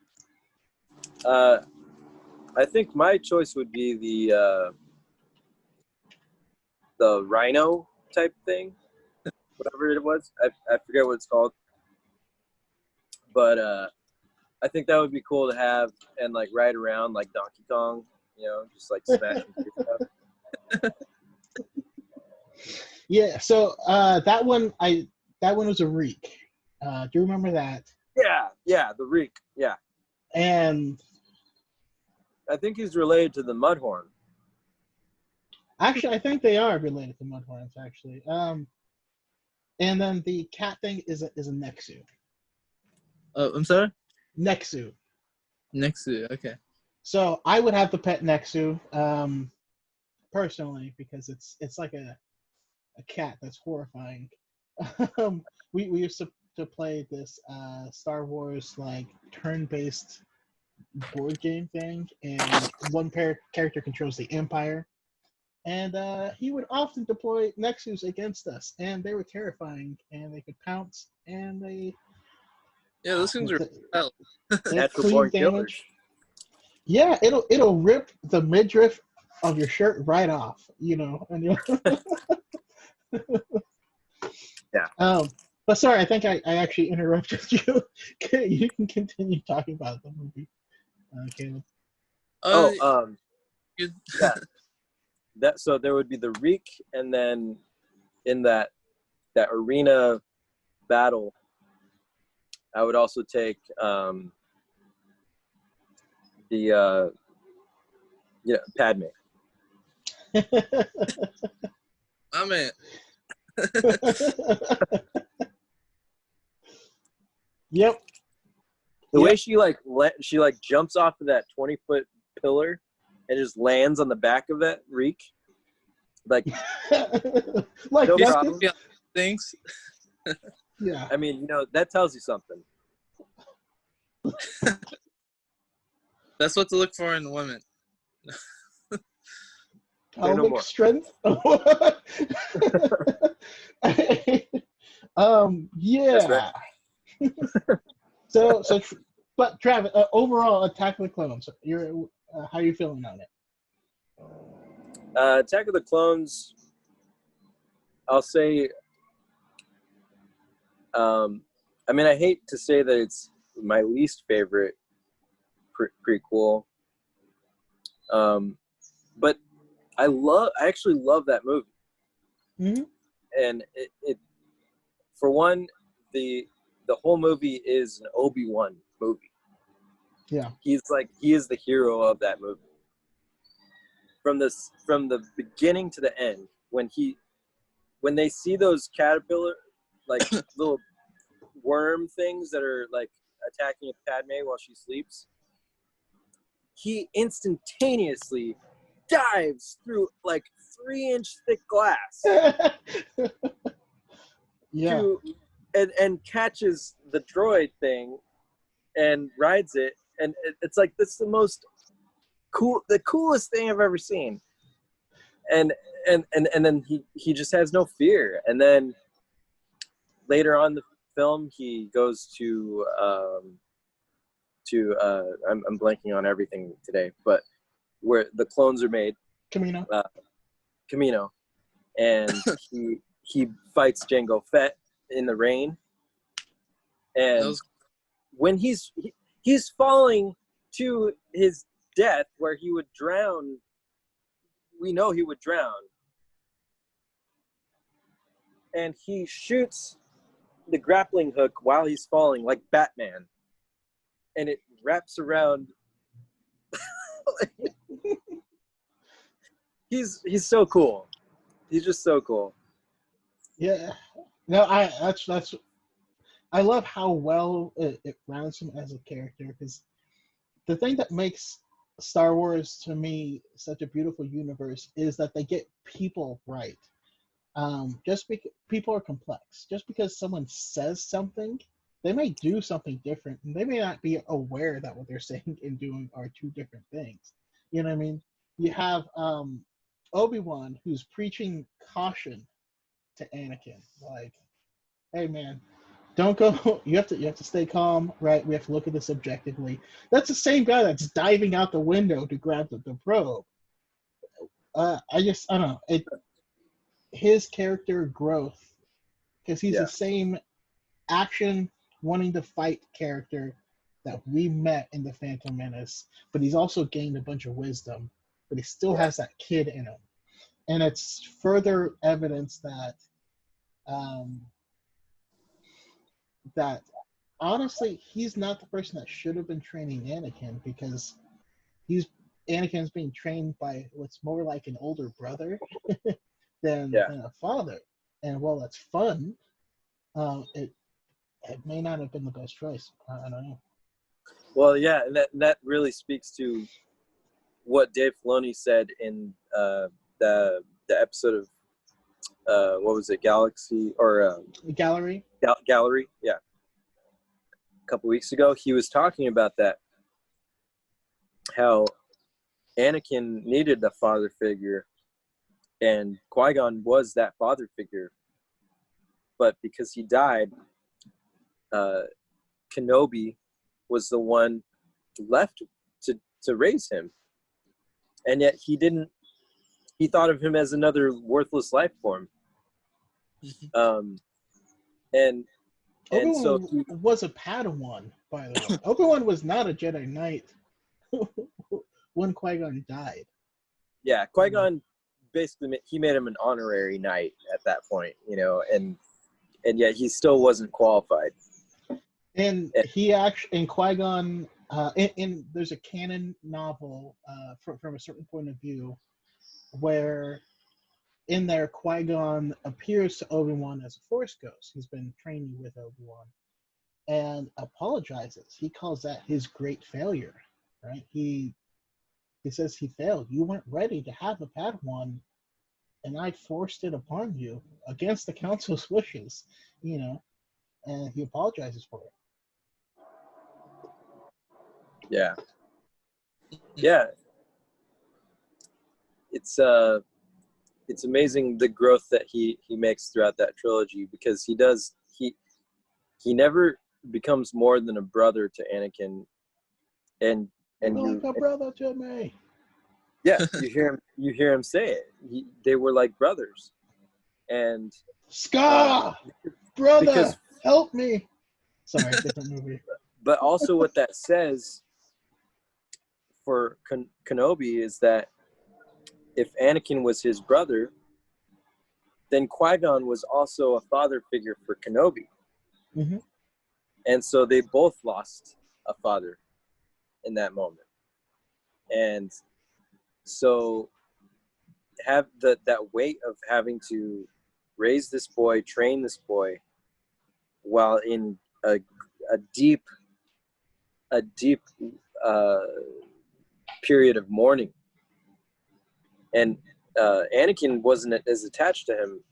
I think my choice would be the rhino type thing, whatever it was. I forget what it's called, but I think that would be cool to have and like ride around like Donkey Kong, just like smashing through stuff. Yeah, so that one was a reek. Do you remember that? Yeah, the Reek. Yeah, And I think he's related to the Mudhorn. actually, I think they are related to Mudhorns. Actually, and then the cat thing is a Nexu. Oh, I'm sorry. Nexu. Nexu. Okay. So I would have the pet Nexu, personally, because it's like a cat that's horrifying. We used to play this Star Wars like turn-based board game thing, and one character controls the Empire, and he would often deploy Nexus against us, and they were terrifying, and they could pounce, and Yeah, those things are hell. they Natural clean born damage. killers. Yeah, it'll rip the midriff of your shirt right off, you know. And Yeah. But sorry, I think I actually interrupted you. You can continue talking about the movie, Caleb. You- Yeah. So there would be the Reek, and then in that arena battle, I would also take the Padme. I mean, Yep. The way she jumps off of that 20-foot pillar and just lands on the back of that Reek, like Like no that's problem. yeah, things. Yeah. I mean, that tells you something. That's what to look for in women. Say no more. Strength. Yeah. That's right. So, but Travis, overall, Attack of the Clones. How you feeling on it? Attack of the Clones, I'll say, I mean, I hate to say that it's my least favorite prequel, but I actually love that movie. Mm-hmm. And it for one, the whole movie is an Obi-Wan movie. Yeah. He is the hero of that movie. From the beginning to the end, when they see those caterpillar, like little worm things that are like attacking Padme while she sleeps, he instantaneously dives through like 3-inch thick glass Yeah. and catches the droid thing and rides it, and it's like that's the coolest thing I've ever seen. And then he just has no fear. And then later on in the film, he goes to I'm blanking on everything today, but where the clones are made, Camino, and he fights Jango Fett in the rain, and when he's falling to his death, where he would drown. We know he would drown, and he shoots the grappling hook while he's falling, like Batman, and it wraps around. He's so cool. He's just so cool. Yeah. No, that's I love how well it rounds him as a character, because the thing that makes Star Wars to me such a beautiful universe is that they get people right. Just because people are complex, just because someone says something, they may do something different, and they may not be aware that what they're saying and doing are two different things. You know what I mean? You have Obi-Wan who's preaching caution to Anakin, like, "Hey man, don't go. You have to stay calm, right? We have to look at this objectively." That's the same guy that's diving out the window to grab the probe. I don't know. His character growth, because he's the same action wanting to fight character that we met in the Phantom Menace, but he's also gained a bunch of wisdom, but he still has that kid in him. And it's further evidence that that honestly he's not the person that should have been training Anakin, because Anakin's being trained by what's more like an older brother than a father. And while that's fun, it may not have been the best choice. I don't know. Well, yeah, and that really speaks to what Dave Filoni said in the episode of what was it, Galaxy or Gallery? Gallery, yeah. A couple weeks ago, he was talking about that, how Anakin needed a father figure, and Qui-Gon was that father figure, but because he died, Kenobi was the one left to raise him, and yet he didn't. He thought of him as another worthless life form. And Obi-Wan so was a Padawan, by the way. Obi-Wan was not a Jedi Knight when Qui-Gon died. Yeah, Qui-Gon basically he made him an honorary knight at that point, and yet he still wasn't qualified. And he actually, and Qui-Gon, in there's a canon novel from a certain point of view where in there Qui-Gon appears to Obi-Wan as a Force ghost. He's been training with Obi-Wan and apologizes. He calls that his great failure, right? He says he failed. You weren't ready to have a Padawan, and I forced it upon you against the Council's wishes, and he apologizes for it. Yeah. It's amazing the growth that he makes throughout that trilogy, because he never becomes more than a brother to Anakin, and like a brother to me. Yeah, you hear him say it. They were like brothers, and Scar, brother, help me. Sorry, different movie. But also, what that says for Kenobi is that if Anakin was his brother, then Qui-Gon was also a father figure for Kenobi. Mm-hmm. And so they both lost a father in that moment. And so have that weight of having to raise this boy, train this boy, while in a deep period of mourning. And Anakin wasn't as attached to him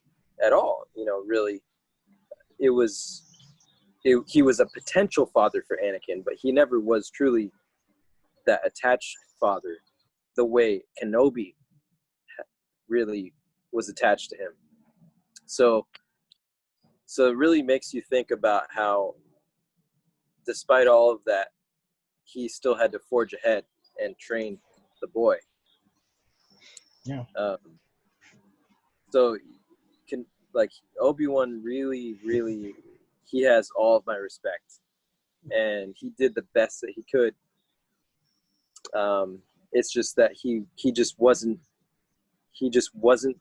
at all, really. He was a potential father for Anakin, but he never was truly that attached father the way Kenobi really was attached to him. So it really makes you think about how, despite all of that, he still had to forge ahead and train the boy. Yeah. So Obi-Wan really, really, he has all of my respect, and he did the best that he could. It's just that he just wasn't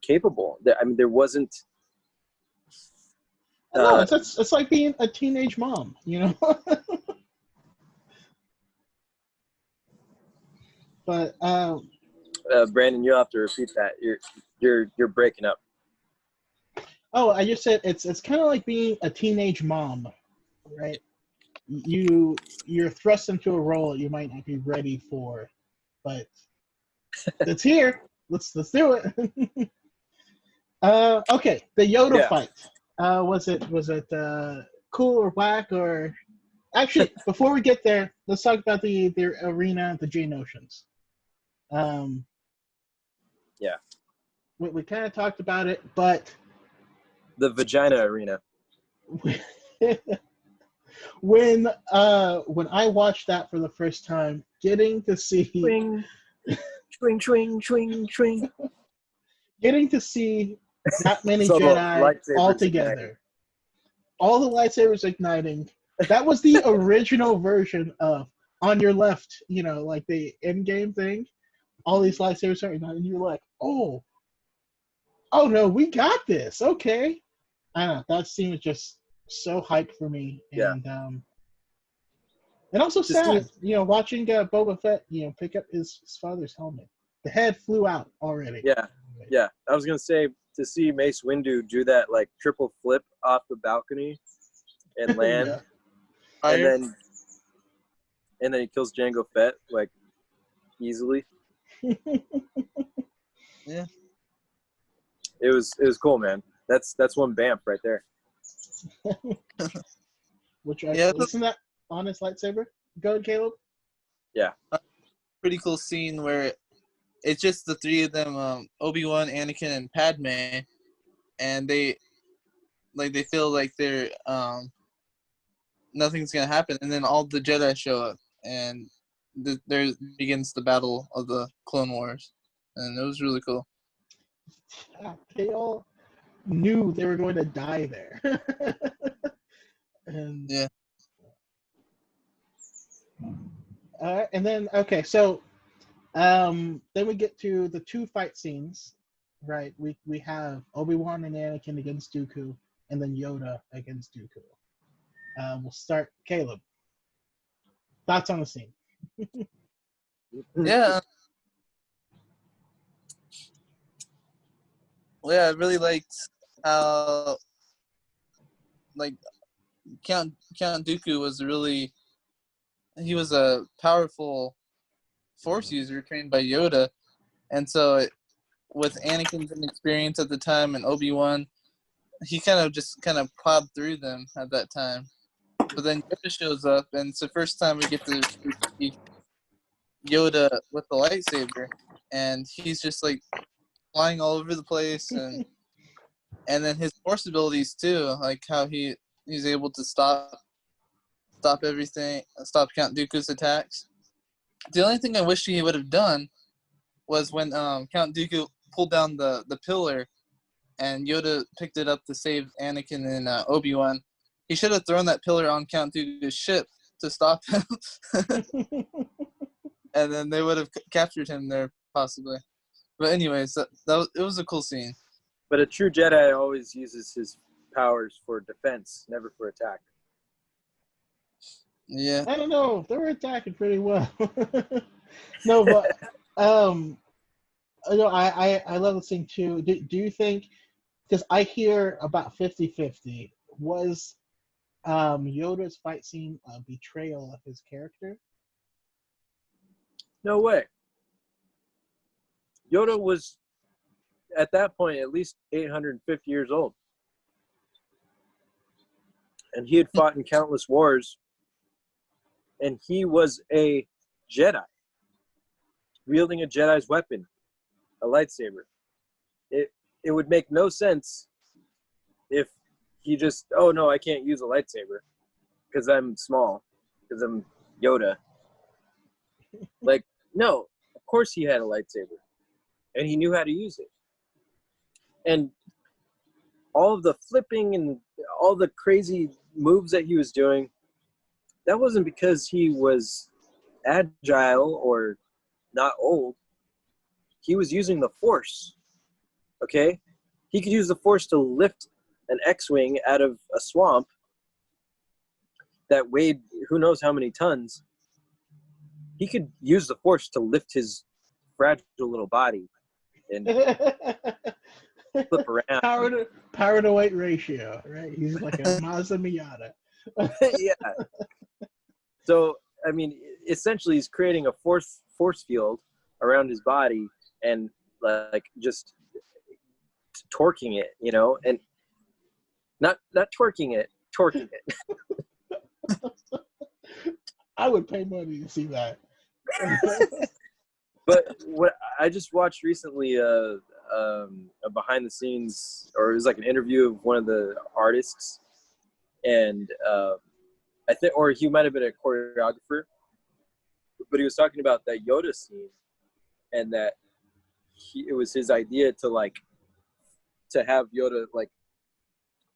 capable. I mean, there wasn't. No, it's like being a teenage mom, But Brandon, you'll have to repeat that. You're breaking up. Oh, I just said it's kind of like being a teenage mom, right? You're thrust into a role you might not be ready for, but it's here. Let's do it. Okay, the Yoda fight. Was it cool or whack, or actually before we get there, let's talk about the arena, the Geonosians. Yeah. We kind of talked about it, but the vagina arena. When I watched that for the first time, getting to see swing. Getting to see that many Jedi all together, igniting. All the lightsabers igniting. That was the original version of on your left, like the in-game thing. All these lightsabers are igniting, and you're like, oh, oh no, we got this. Okay. I don't know. That scene was just so hyped for me, Yeah. and also To see, sad. Watching Boba Fett, pick up his father's helmet. The head flew out already. yeah. I was gonna say to see Mace Windu do that like triple flip off the balcony and land, Yeah. and then he kills Jango Fett like easily. Yeah. It was cool, man. That's one Bamf right there. Isn't that on his lightsaber? Go ahead, Caleb. Yeah. Pretty cool scene where it's just the three of them, Obi-Wan, Anakin, and Padme, and they feel like they're nothing's gonna happen, and then all the Jedi show up, and there begins the battle of the Clone Wars, and it was really cool. They all knew they were going to die there. And yeah. And then so then we get to the two fight scenes, right? We have Obi-Wan and Anakin against Dooku, and then Yoda against Dooku. We'll start, Caleb. Thoughts on the scene? Yeah. Yeah, I really liked how Count Dooku was he was a powerful Force user trained by Yoda, and so with Anakin's inexperience at the time and Obi-Wan, he kind of plowed through them at that time. But then Yoda shows up, and it's the first time we get to see Yoda with the lightsaber, and he's just like flying all over the place, and then his Force abilities too, like how he's able to stop everything, stop Count Dooku's attacks. The only thing I wish he would have done was when Count Dooku pulled down the pillar and Yoda picked it up to save Anakin and Obi-Wan. He should have thrown that pillar on Count Dooku's ship to stop him. And then they would have captured him there, possibly. But anyways, it was a cool scene. But a true Jedi always uses his powers for defense, never for attack. Yeah. I don't know. They were attacking pretty well. No, but I love the scene too. Do you think, because I hear about 50-50, was Yoda's fight scene a betrayal of his character? No way. Yoda was, at that point, at least 850 years old. And he had fought in countless wars. And he was a Jedi, wielding a Jedi's weapon, a lightsaber. It would make no sense if he just, oh no, I can't use a lightsaber because I'm small, because I'm Yoda. Like, no, of course he had a lightsaber, and he knew how to use it. And all of the flipping and all the crazy moves that he was doing, that wasn't because he was agile or not old. He was using the Force, okay? He could use the Force to lift an X-Wing out of a swamp that weighed who knows how many tons. He could use the Force to lift his fragile little body and flip around. Power to weight ratio, right? He's like a Mazda Miata. Yeah. So, I mean, essentially he's creating a force field around his body and like just torquing it, and not twerking it, torquing it. I would pay money to see that. But what I just watched recently, a behind the scenes, or it was like an interview of one of the artists, and I think, or he might have been a choreographer, but he was talking about that Yoda scene, and that it was his idea to have Yoda like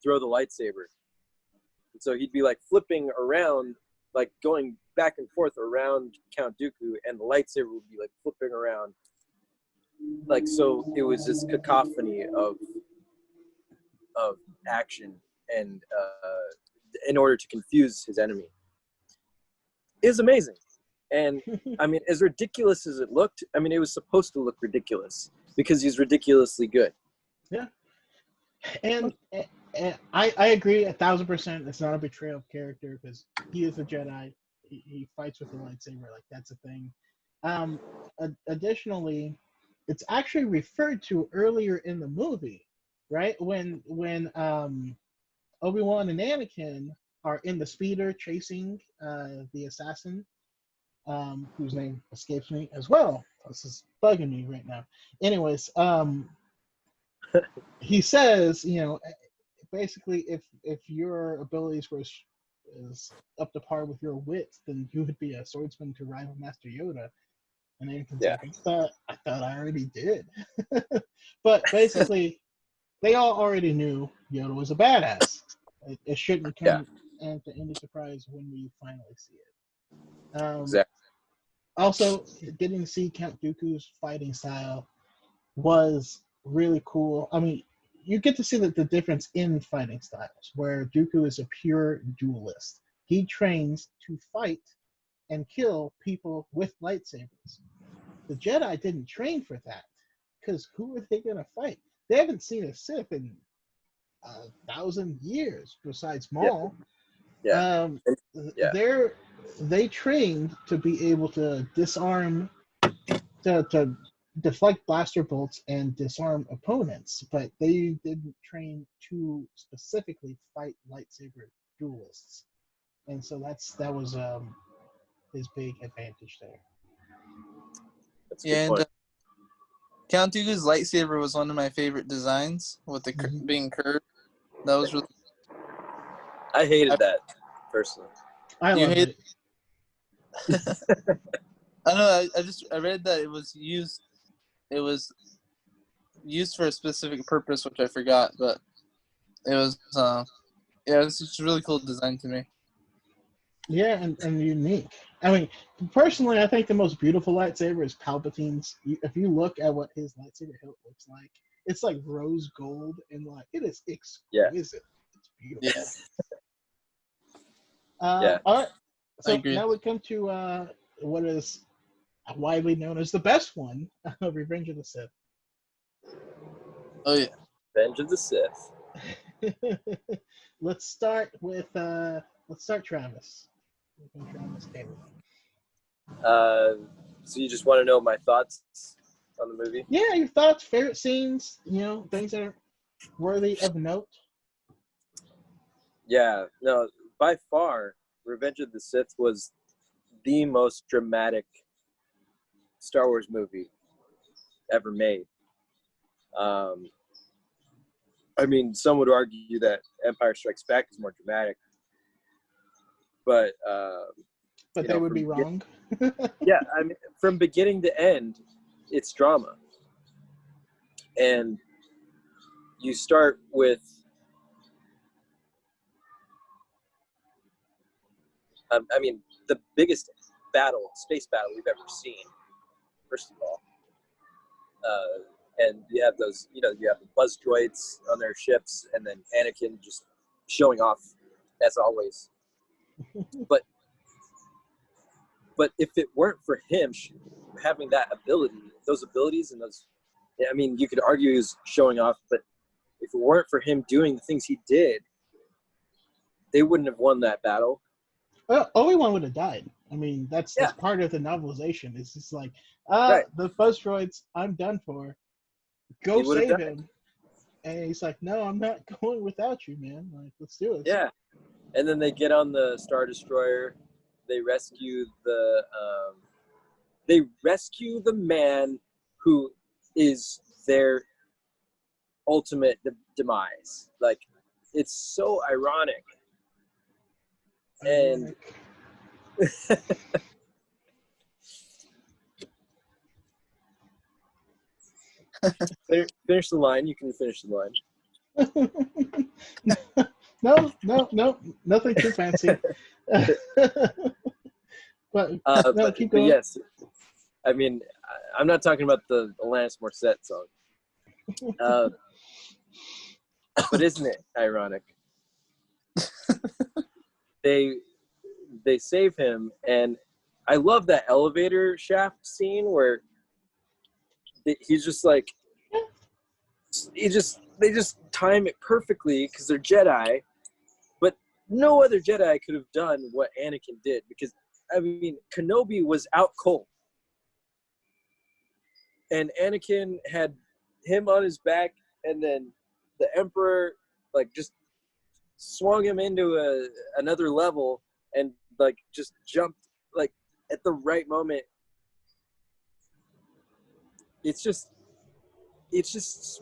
throw the lightsaber, and so he'd be like flipping around, like going back and forth around Count Dooku, and the lightsaber would be like flipping around, like, so it was this cacophony of action, and in order to confuse his enemy, is amazing. And I mean, as ridiculous as it looked, I mean, it was supposed to look ridiculous because he's ridiculously good. Yeah. And I agree 1,000%. It's not a betrayal of character because he is a Jedi. He fights with the lightsaber. Like, that's a thing. Additionally, it's actually referred to earlier in the movie, right? When Obi-Wan and Anakin are in the speeder chasing the assassin, whose name escapes me as well. This is bugging me right now. Anyways, he says, basically, if your abilities were is up to par with your wits, then you would be a swordsman to rival Master Yoda. And Anakin's like, I thought I already did. But basically, they all already knew Yoda was a badass. It shouldn't come into any surprise when we finally see it. Exactly. Also, getting to see Count Dooku's fighting style was really cool. I mean, you get to see the difference in fighting styles, where Dooku is a pure duelist. He trains to fight and kill people with lightsabers. The Jedi didn't train for that, because who are they going to fight? They haven't seen a Sith in 1,000 years, besides Maul. Yeah. They trained to be able to disarm, to deflect blaster bolts and disarm opponents, but they didn't train to specifically fight lightsaber duelists, and so that was his big advantage there. That's a good point. Count Dooku's lightsaber was one of my favorite designs, with the being curved. That was really. I hated that personally. I love it. I don't know. I read that it was used for a specific purpose, which I forgot, but it was it's just a really cool design to me. Yeah, and unique. I mean, personally, I think the most beautiful lightsaber is Palpatine's. If you look at what his lightsaber hilt looks like, it's like rose gold, and like it is exquisite. Yeah. It's beautiful. Yeah. All right. So agree. now we come to what is widely known as the best one, Revenge of the Sith. Oh yeah. Revenge of the Sith. Let's start Travis. So you just want to know my thoughts on the movie? Yeah, your thoughts, favorite scenes, things that are worthy of note. Yeah, no, by far, Revenge of the Sith was the most dramatic Star Wars movie ever made. I mean, some would argue that Empire Strikes Back is more dramatic, but they would be wrong. Yeah, I mean, from beginning to end, it's drama, and you start with I mean, the biggest space battle we've ever seen, first of all. And you have those, you have the buzz droids on their ships, and then Anakin just showing off, as always. But if it weren't for him having those abilities, and those, I mean, you could argue he was showing off, but if it weren't for him doing the things he did, they wouldn't have won that battle. Well, Obi-Wan would have died. I mean, that's part of the novelization. It's just like, the buzz droids, I'm done for. Go save him. And he's like, no, I'm not going without you, man. Like, let's do it. Yeah. And then they get on the Star Destroyer. They rescue the man who is their ultimate demise. Like, it's so ironic. And finish the line. You can finish the line. No, nothing too fancy. But no, keep going. But yes, I mean, I'm not talking about the Alanis Morissette song. But isn't it ironic? They save him, and I love that elevator shaft scene where he's just like, they just time it perfectly because they're Jedi, but no other Jedi could have done what Anakin did, because I mean Kenobi was out cold, and Anakin had him on his back, and then the Emperor like just swung him into another level and like just jumped like at the right moment. It's just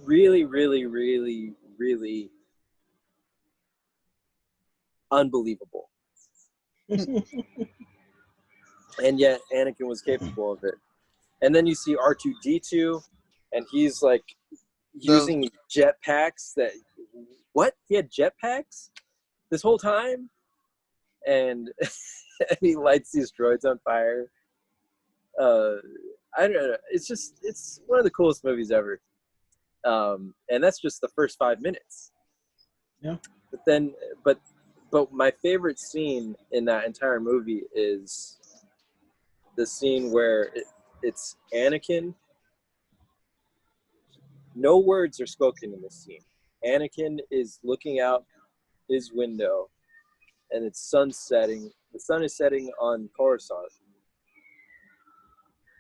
really, really, really, really unbelievable. And yet Anakin was capable of it. And then you see R2-D2, and he's like using jetpacks that, what? He had jetpacks this whole time? And, and he lights these droids on fire. I don't know. It's one of the coolest movies ever. And that's just the first 5 minutes. Yeah. But my favorite scene in that entire movie is the scene where it's Anakin. No words are spoken in this scene. Anakin is looking out his window, and it's sun setting. The sun is setting on Coruscant,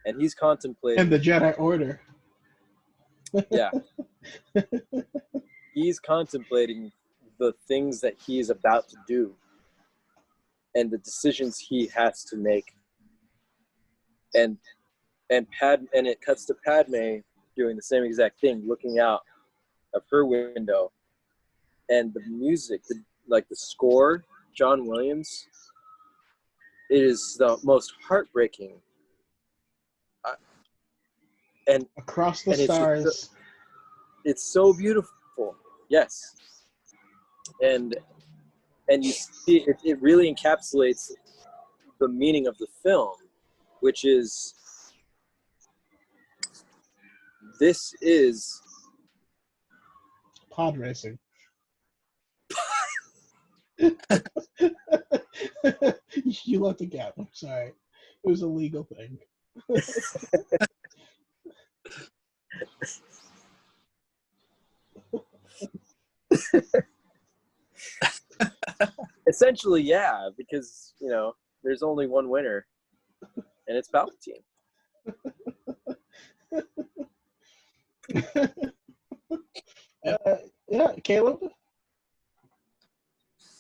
and he's contemplating. And the Jedi Order. Yeah. He's contemplating the things that he is about to do and the decisions he has to make. And it cuts to Padme doing the same exact thing, looking out of her window. And the music, the score, John Williams, it is the most heartbreaking. And Across the Stars. It's so beautiful. Yes. And you see it really encapsulates the meaning of the film, which is, this is pod racing. You let the gap. I'm sorry. It was a legal thing. Essentially, yeah, because there's only one winner, and it's Palpatine. Yeah, Caleb.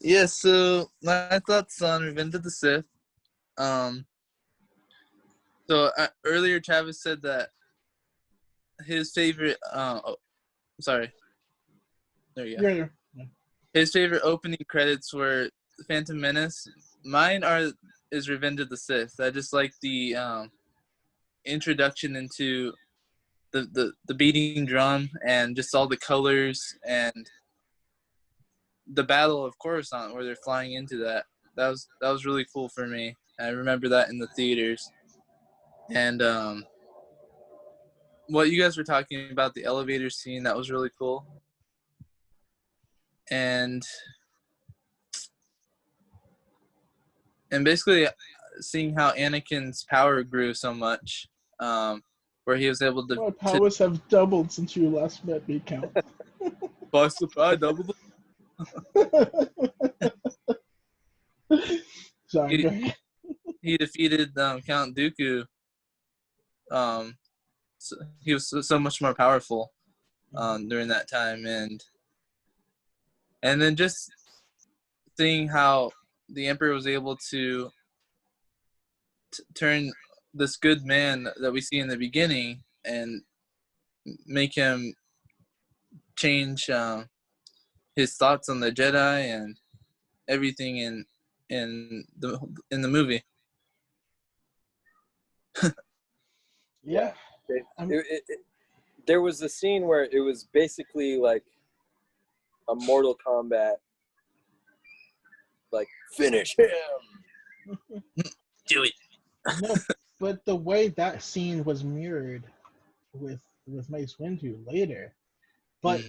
Yeah, so my thoughts on Revenge of the Sith. Earlier Travis said that his favorite. Sorry. There you go. Yeah. His favorite opening credits were Phantom Menace. Mine is Revenge of the Sith. I just like the introduction into the beating drum and just all the colors and the Battle of Coruscant where they're flying into that. That was really cool for me. I remember that in the theaters. And what you guys were talking about, the elevator scene, that was really cool. And basically seeing how Anakin's power grew so much, where he was able to... My powers have doubled since you last met me, Count. I doubled. Sorry, go ahead. He defeated Count Dooku. So he was so much more powerful during that time, and then just seeing how the Emperor was able to turn this good man that we see in the beginning and make him change his thoughts on the Jedi and everything in the movie. Yeah. There was a scene where it was basically like a Mortal Kombat, like, finish him. Do it. No, but the way that scene was mirrored with Mace Windu later, but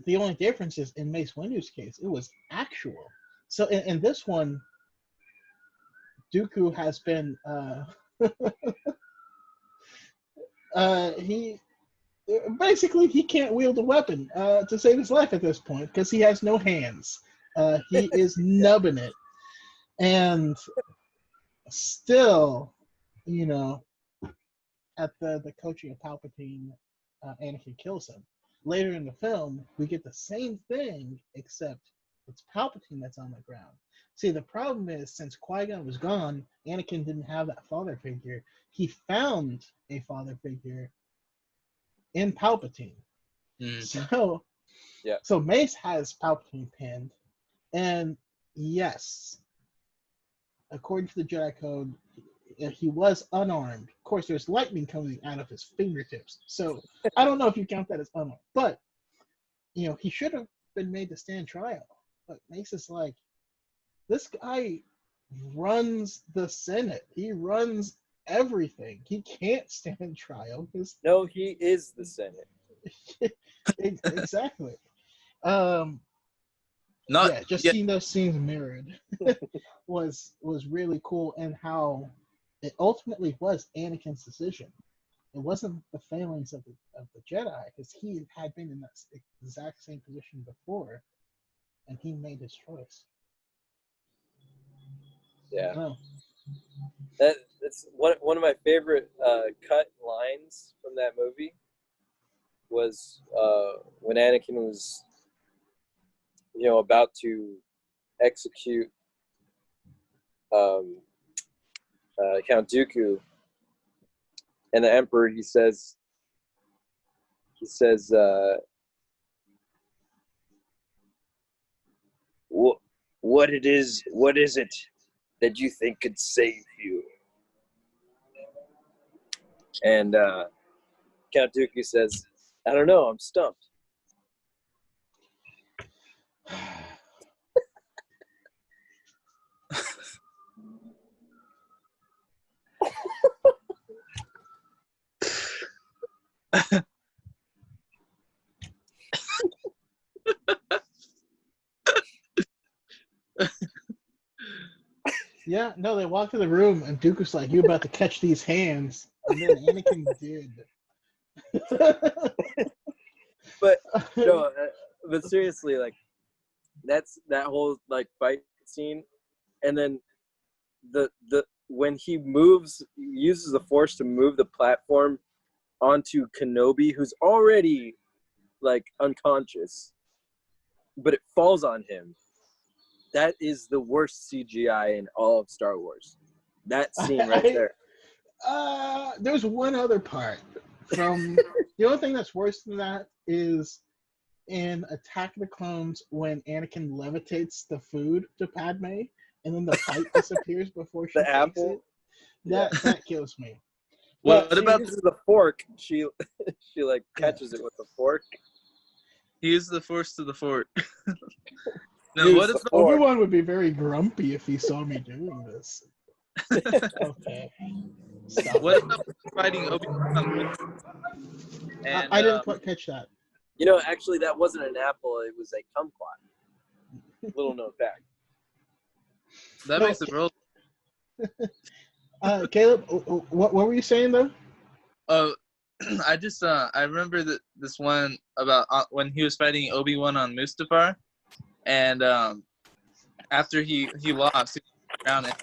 the only difference is in Mace Windu's case, it was actual. So in this one, Dooku has been he basically he can't wield a weapon to save his life at this point because he has no hands. He is nubbing it, and still, you know, at the coaching of Palpatine, Anakin kills him. Later in the film, we get the same thing, except it's Palpatine that's on the ground. See, the problem is, since Qui-Gon was gone, Anakin didn't have that father figure. He found a father figure in Palpatine. So, yeah. So Mace has Palpatine pinned, and yes, according to the Jedi Code, he was unarmed. Of course, there's lightning coming out of his fingertips. So I don't know if you count that as unarmed, but you know, he should have been made to stand trial. But Mace is like, this guy runs the Senate. He runs everything. He can't stand trial. No, he is the Senate. Exactly. Not seeing those scenes mirrored was really cool, and how it ultimately was Anakin's decision. It wasn't the failings of the Jedi, because he had been in that exact same position before, and he made his choice. Yeah. Oh. That's one of my favorite cut lines from that movie was when Anakin was, you know, about to execute Count Dooku, and the Emperor, he says, what is it that you think could save you? And Count Dooku says, I don't know, I'm stumped. Yeah, no, they walked to the room, and Dooku's like, "You about to catch these hands?" And then Anakin did. But no, but seriously, like that whole like fight scene, and then the when he uses the Force to move the platform onto Kenobi, who's already like unconscious, but it falls on him. That is the worst CGI in all of Star Wars. That scene right there. There's one other part from the only thing that's worse than that is in Attack of the Clones when Anakin levitates the food to Padme and then the bite disappears before she The takes apple. it. That kills me. What about this is the fork? She like catches it with the fork. He uses the Force to the fort. No, what if Obi-Wan would be very grumpy if he saw me doing this. Okay. Stop. What about fighting Obi-Wan? And I didn't quite catch that. You know, actually, that wasn't an apple. It was a kumquat. Little known fact. That makes the world. Caleb, what were you saying though? I just I remember that this one about when he was fighting Obi-Wan on Mustafar, and after he lost, around and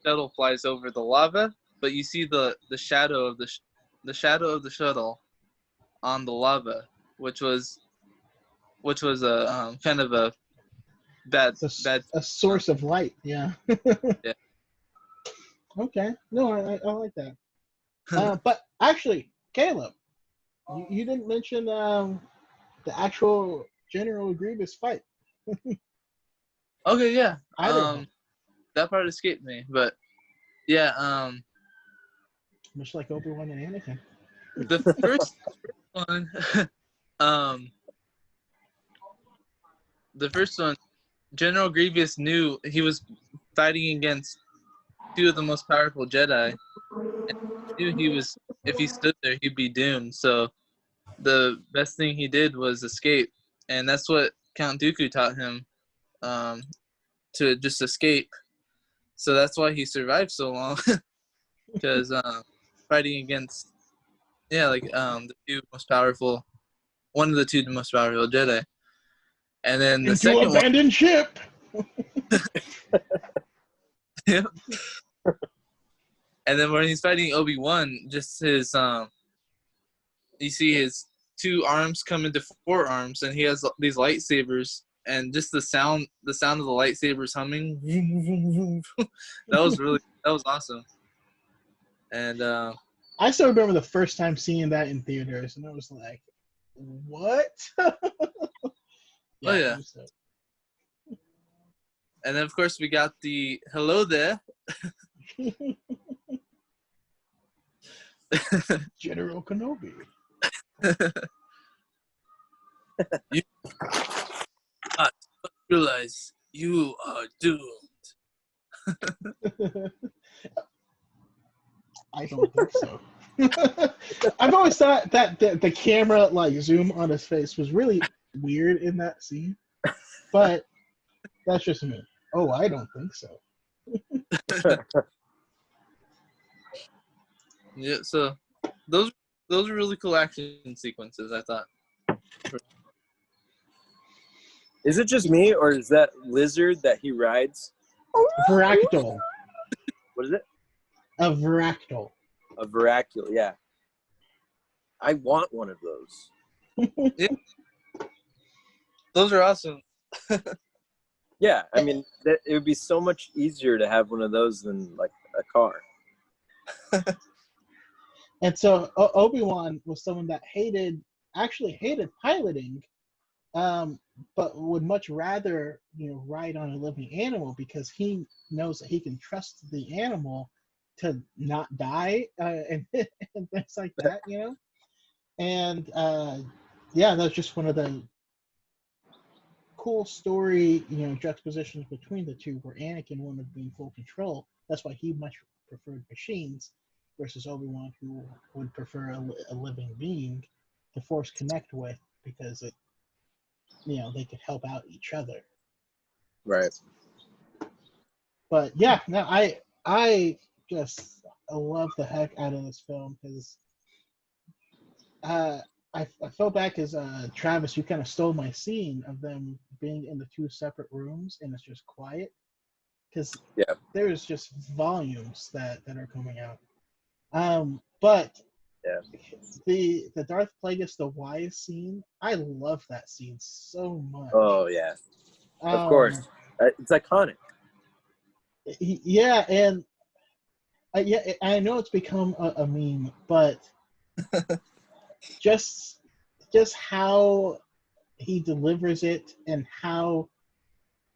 shuttle flies over the lava, but you see the shadow of the shadow of the shuttle on the lava, which was a kind of a bad a source of light. Yeah. Yeah. Okay. No, I like that. But actually, Caleb, you didn't mention the actual General Grievous fight. Okay, yeah. Either that part escaped me, but yeah. Much like Obi-Wan and Anakin. The first one, the first one, General Grievous knew he was fighting against two of the most powerful Jedi, And he knew if he stood there, he'd be doomed. So the best thing he did was escape, and that's what Count Dooku taught him, to just escape. So that's why he survived so long, because fighting against the two most powerful, one of the two most powerful Jedi, and then the Into second abandoned ship. one, and then when he's fighting Obi-Wan, just his you see his two arms come into forearms, and he has these lightsabers, and just the sound of the lightsabers humming, that was awesome. And I still remember the first time seeing that in theaters, and I was like, "What?" Oh yeah. it was so- And then of course we got the hello there. General Kenobi. You not realize you are doomed. I don't think so. I've always thought that the camera like zoom on his face was really weird in that scene, but that's just me. Oh, I don't think so. Yeah, so those are really cool action sequences, I thought. Is it just me, or is that lizard that he rides? Varactyl. What is it? A varactyl. A veracule, yeah. I want one of those. Yeah. Those are awesome. Yeah, I mean, it would be so much easier to have one of those than like a car. And so Obi-Wan was someone that actually hated piloting, but would much rather, ride on a living animal because he knows that he can trust the animal to not die, and, and things like that, And that's just one of the cool story, juxtapositions between the two, where Anakin wanted to be in full control. That's why he much preferred machines versus Obi-Wan, who would prefer a living being to force connect with, because they could help out each other. Right. But yeah, no, I just love the heck out of this film, because I felt back as Travis, you kind of stole my scene of them being in the two separate rooms and it's just quiet, because there's just volumes that are coming out. But yeah, the Darth Plagueis the Wise scene, I love that scene so much. Oh yeah, of course, it's iconic. Yeah, and I know it's become a meme, but just how he delivers it, and how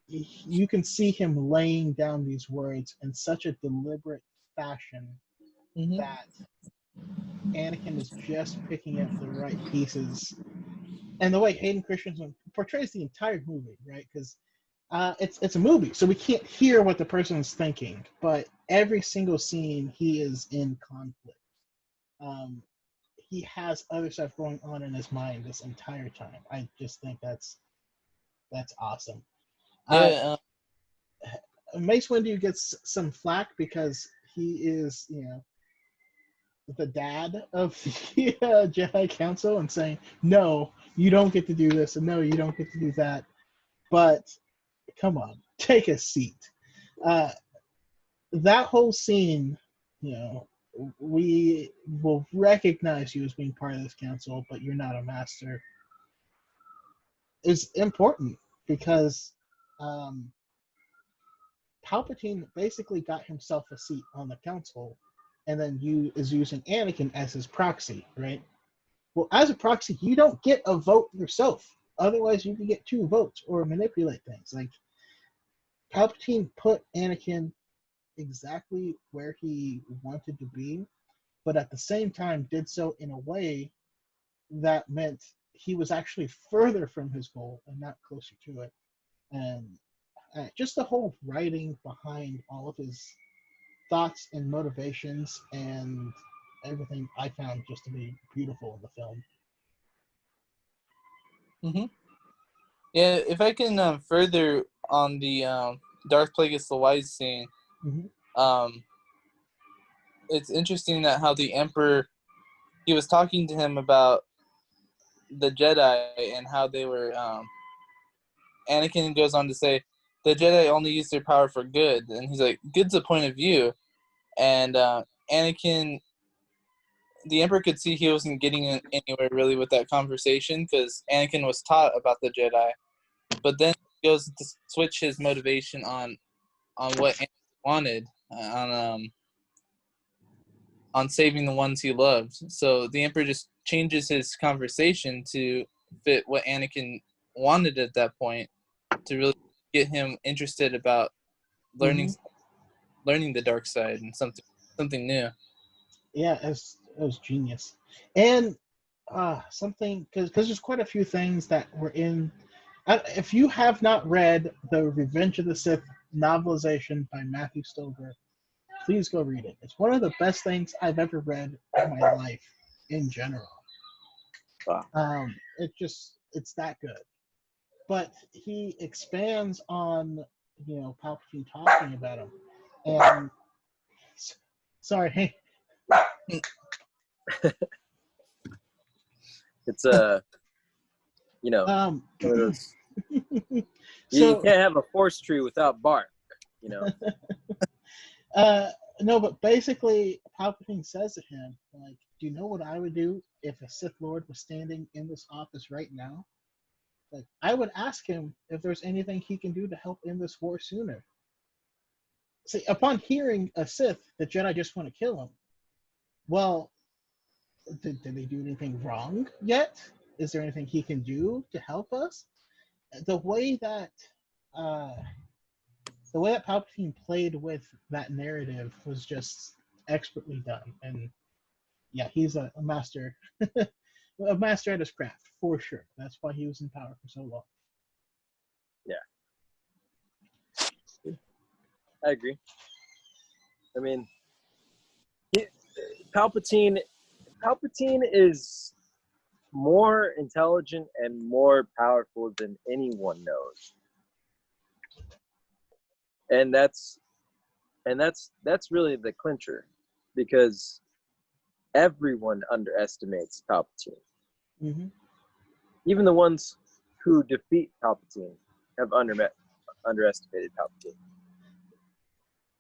you can see him laying down these words in such a deliberate fashion, that Anakin is just picking up the right pieces. And the way Hayden Christensen portrays the entire movie, right? Because it's a movie, so we can't hear what the person is thinking, but every single scene he is in conflict. He has other stuff going on in his mind this entire time. I just think that's awesome. Yeah. Mace Windu gets some flack because he is, the dad of the Jedi Council, and saying, no, you don't get to do this, and no, you don't get to do that. But come on, take a seat. That whole scene, we will recognize you as being part of this council, but you're not a master, is important, because Palpatine basically got himself a seat on the council, and then is using Anakin as his proxy, right? Well, as a proxy, you don't get a vote yourself. Otherwise, you can get 2 votes or manipulate things. Like, Palpatine put Anakin exactly where he wanted to be, but at the same time did so in a way that meant he was actually further from his goal and not closer to it. And just the whole writing behind all of his thoughts and motivations and everything I found just to be beautiful in the film. Mm-hmm. Yeah, if I can further on the Darth Plagueis the Wise scene, it's interesting that how the Emperor, he was talking to him about the Jedi and how they were. Anakin goes on to say, the Jedi only use their power for good, and he's like, good's a point of view, and Anakin, the Emperor could see he wasn't getting anywhere really with that conversation because Anakin was taught about the Jedi, but then he goes to switch his motivation on what Anakin wanted, on saving the ones he loved. So the Emperor just changes his conversation to fit what Anakin wanted at that point to really get him interested about learning the dark side and something new. Yeah, it was genius. And something, because there's quite a few things that were in. If you have not read the Revenge of the Sith novelization by Matthew Stover, please go read it. It's one of the best things I've ever read in my life in general. Wow. It's that good. But he expands on, Palpatine talking about him. And sorry. It's one of those. You can't have a forest tree without bark, No, but basically, Palpatine says to him, like, do you know what I would do if a Sith Lord was standing in this office right now? Like, I would ask him if there's anything he can do to help end this war sooner. See, upon hearing a Sith, the Jedi just want to kill him. Well, did they do anything wrong yet? Is there anything he can do to help us? The way that Palpatine played with that narrative was just expertly done, and yeah, he's a master, a master at his craft for sure. That's why he was in power for so long. Yeah, I agree. I mean, Palpatine is more intelligent and more powerful than anyone knows, and that's really the clincher, because everyone underestimates Palpatine. Mm-hmm. Even the ones who defeat Palpatine have underestimated Palpatine.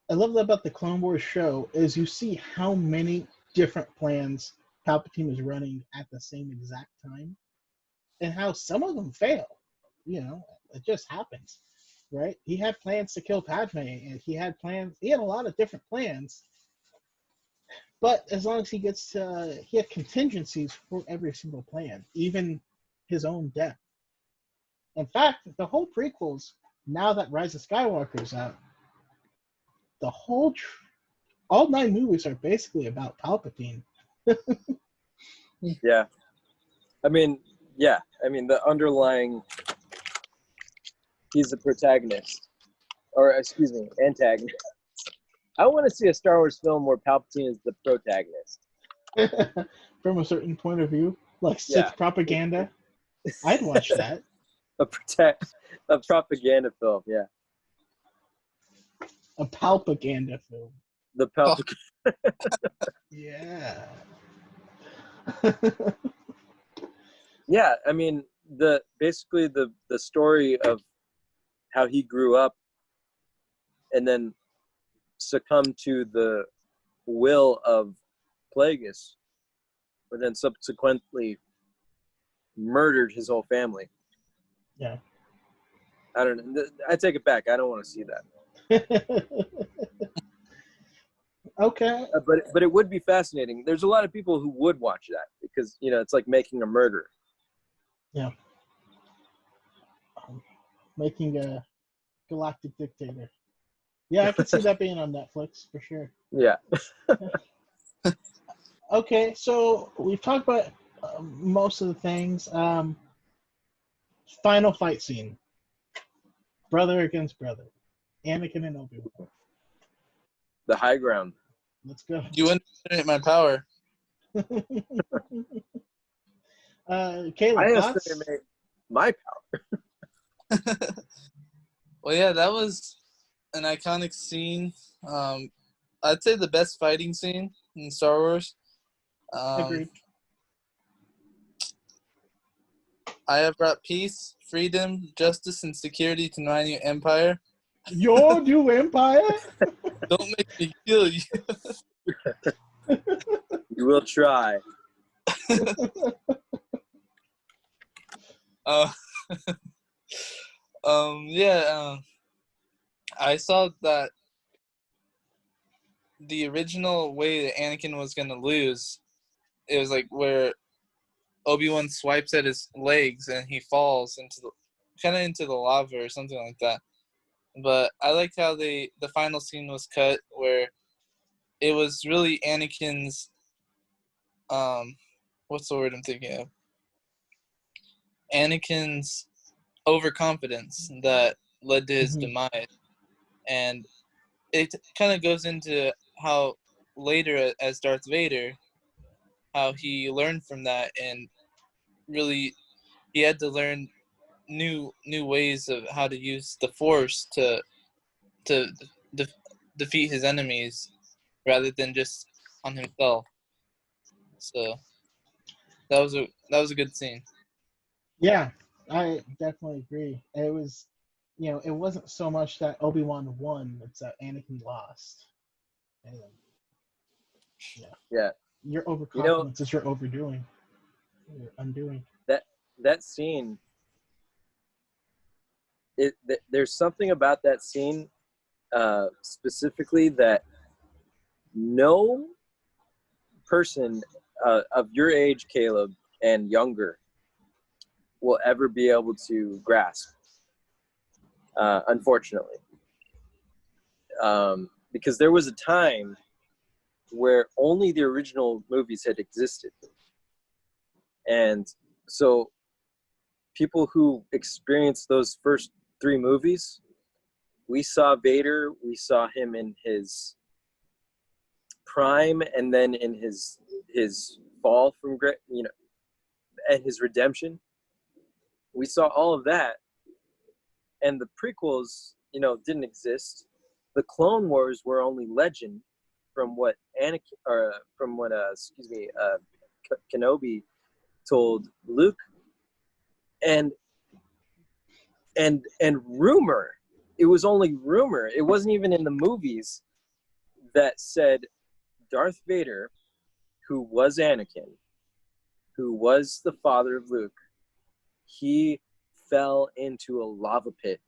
I love that about the Clone Wars show is you see how many different plans Palpatine is running at the same exact time, and how some of them fail. It just happens, right? He had plans to kill Padme, and he had a lot of different plans, but as long as he had contingencies for every single plan, even his own death. In fact, the whole prequels, now that Rise of Skywalker is out, all 9 movies are basically about Palpatine. Yeah. I mean, the underlying, he's the protagonist, or excuse me, antagonist. I want to see a Star Wars film where Palpatine is the protagonist. From a certain point of view, like Sith propaganda. I'd watch that. A propaganda film, yeah. A palpaganda film. The Palpaganda. Yeah. Yeah, I mean, basically the story of how he grew up and then succumbed to the will of Plagueis, but then subsequently murdered his whole family. Yeah. I don't know. I take it back. I don't want to see that. Okay. But it would be fascinating. There's a lot of people who would watch that because, it's like making a murder. Yeah. Making a galactic dictator. Yeah, I could see that being on Netflix for sure. Yeah. Okay, so we've talked about most of the things. Final fight scene. Brother against brother. Anakin and Obi-Wan. The high ground. Let's go. You underestimate my power. Caleb, I thoughts? estimate my power. Well, yeah, that was an iconic scene. I'd say the best fighting scene in Star Wars. Agreed. I have brought peace, freedom, justice, and security to my new empire. Your new empire? Don't make me kill you. You will try. I saw that the original way that Anakin was gonna lose, it was like where Obi-Wan swipes at his legs and he falls into the lava or something like that. But I liked how the final scene was cut where it was really Anakin's what's the word I'm thinking of? Anakin's overconfidence that led to his demise. And it kind of goes into how later as Darth Vader, how he learned from that and really he had to learn new ways of how to use the Force to defeat his enemies rather than just on himself. So that was a good scene. Yeah, I definitely agree. It was, it wasn't so much that Obi-Wan won; it's that Anakin lost. And, Yeah. Your overconfidence is your overdoing, your undoing. That scene. There's something about that scene, specifically that no person of your age, Caleb, and younger, will ever be able to grasp. Unfortunately, because there was a time where only the original movies had existed, and so people who experienced those first 3 movies, we saw Vader, we saw him in his prime, and then in his fall from and his redemption. We saw all of that, and the prequels, didn't exist. The Clone Wars were only legend from what Kenobi told Luke, and rumor. It was only rumor. It wasn't even in the movies that said Darth Vader, who was Anakin, who was the father of Luke, he fell into a lava pit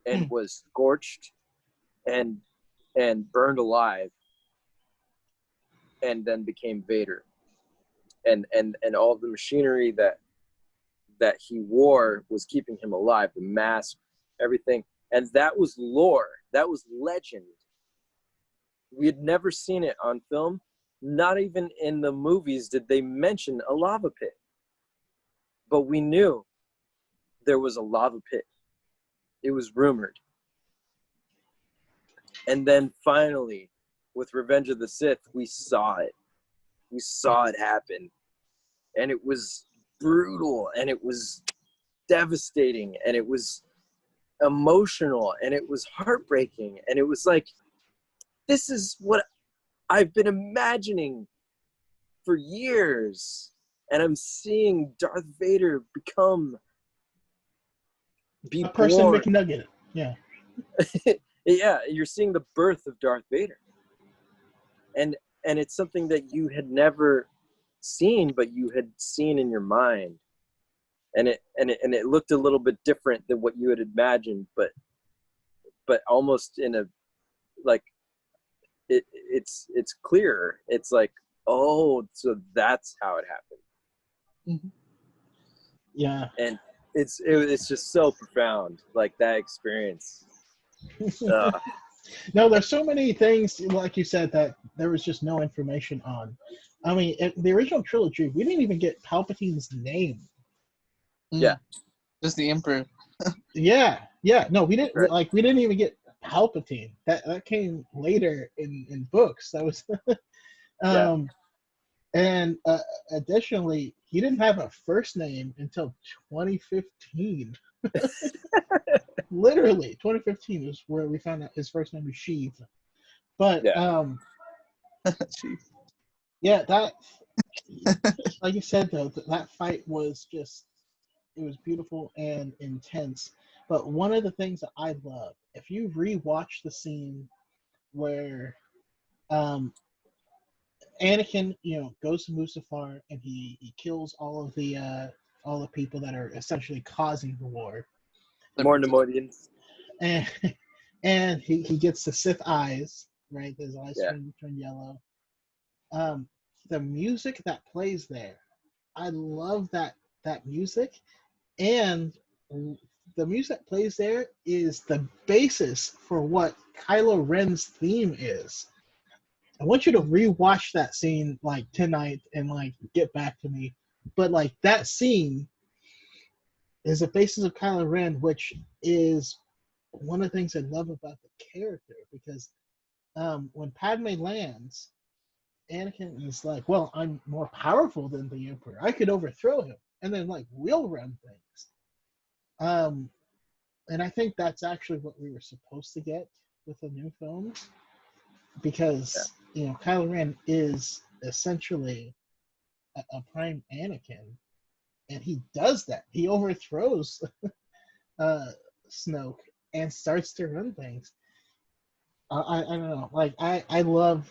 and was scorched and burned alive, and then became Vader. And all of the machinery that he wore was keeping him alive, the mask, everything. And that was lore. That was legend. We had never seen it on film. Not even in the movies did they mention a lava pit. But we knew there was a lava pit. It was rumored. And then finally, with Revenge of the Sith, we saw it. We saw it happen. And it was brutal, and it was devastating, and it was emotional, and it was heartbreaking. And it was like, this is what I've been imagining for years. And I'm seeing Darth Vader be a person born. McNugget. Yeah. Yeah, you're seeing the birth of Darth Vader. And it's something that you had never seen, but you had seen in your mind. And it looked a little bit different than what you had imagined, but almost in a, like, it's clearer. It's like, oh, so that's how it happened. Mm-hmm. Yeah. And it's just so profound, like that experience. No, there's so many things, like you said, that there was just no information on. I mean, the original trilogy, we didn't even get Palpatine's name. Yeah. Just the Emperor. Yeah. No, we didn't. Right. We didn't even get Palpatine. That came later in books. That was Yeah. and additionally, he didn't have a first name until 2015. Literally, 2015 is where we found out his first name was Sheev. But Yeah. yeah, that like you said though, that fight was just it was beautiful and intense. But one of the things that I love, if you rewatch the scene where um, Anakin, goes to Mustafar and he kills all the people that are essentially causing the war, More Nemoidians. and and he gets the Sith eyes, right? His eyes Yeah. turn yellow. The music that plays there, I love that music, and the music that plays there is the basis for what Kylo Ren's theme is. I want you to rewatch that scene like tonight and like get back to me. But like that scene is the basis of Kylo Ren, which is one of the things I love about the character because when Padme lands, Anakin is like, "Well, I'm more powerful than the Emperor. I could overthrow him, and then like we'll run things." And I think that's actually what we were supposed to get with the new films because Kylo Ren is essentially a prime Anakin, and he does that. He overthrows Snoke and starts to run things. I don't know. Like I love.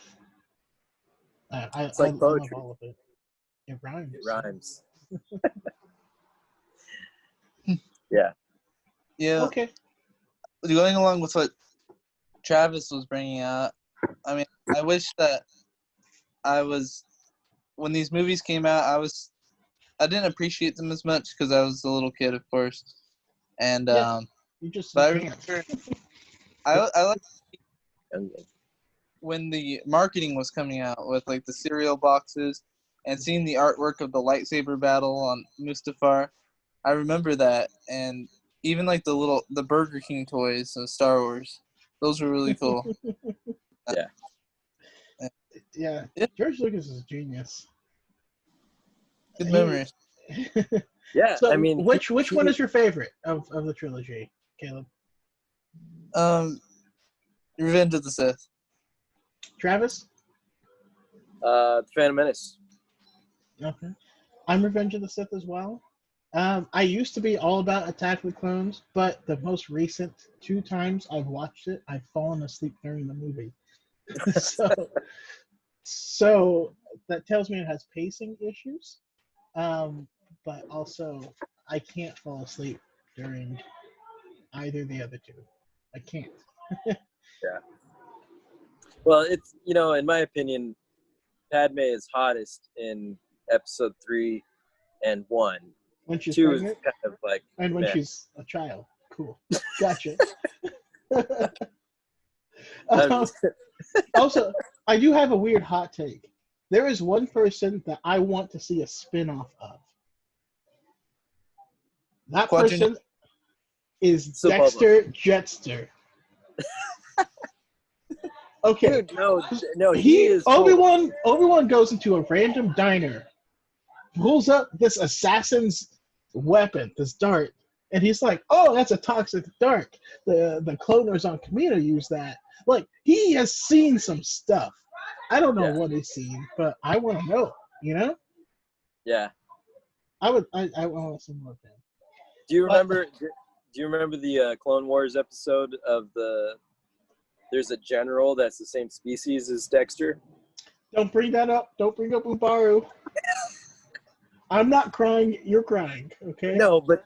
It's like I love poetry. all of it. It rhymes. It rhymes. Yeah. Yeah. Okay. Going along with what Travis was bringing out, I mean, I wish that when these movies came out, I didn't appreciate them as much because I was a little kid, of course. And You just but I can't. remember I like when the marketing was coming out with like the cereal boxes and seeing the artwork of the lightsaber battle on Mustafar. I remember that, and even like the Burger King toys of Star Wars, those were really cool. Yeah. Yeah. Yeah. George Lucas is a genius. Good memories. Yeah. So I mean, which one is your favorite of the trilogy, Caleb? Revenge of the Sith. Travis? Phantom Menace. Okay. I'm Revenge of the Sith as well. I used to be all about Attack of the Clones, but the most recent 2 times I've watched it, I've fallen asleep during the movie. so that tells me it has pacing issues. But also I can't fall asleep during either of the other 2. I can't. Yeah. Well, it's in my opinion, Padme is hottest in episode 3 and 1. When she's 2 pregnant? is kind of like And when meh. she's a child. Cool. Gotcha. Also, I do have a weird hot take. There is one person that I want to see a spin-off of. That person is So Dexter Jetster. Okay. Dude, no, he is Obi-Wan goes into a random diner, pulls up this assassin's weapon, this dart, and he's like, "Oh, that's a toxic dart. The cloners on Kamino use that." Like, he has seen some stuff. I don't know what he's seen, but I want to know. Yeah. I want to see more of him. Do you remember the Clone Wars episode of there's a general that's the same species as Dexter? Don't bring that up. Don't bring up Ubaru. I'm not crying. You're crying. Okay. No, but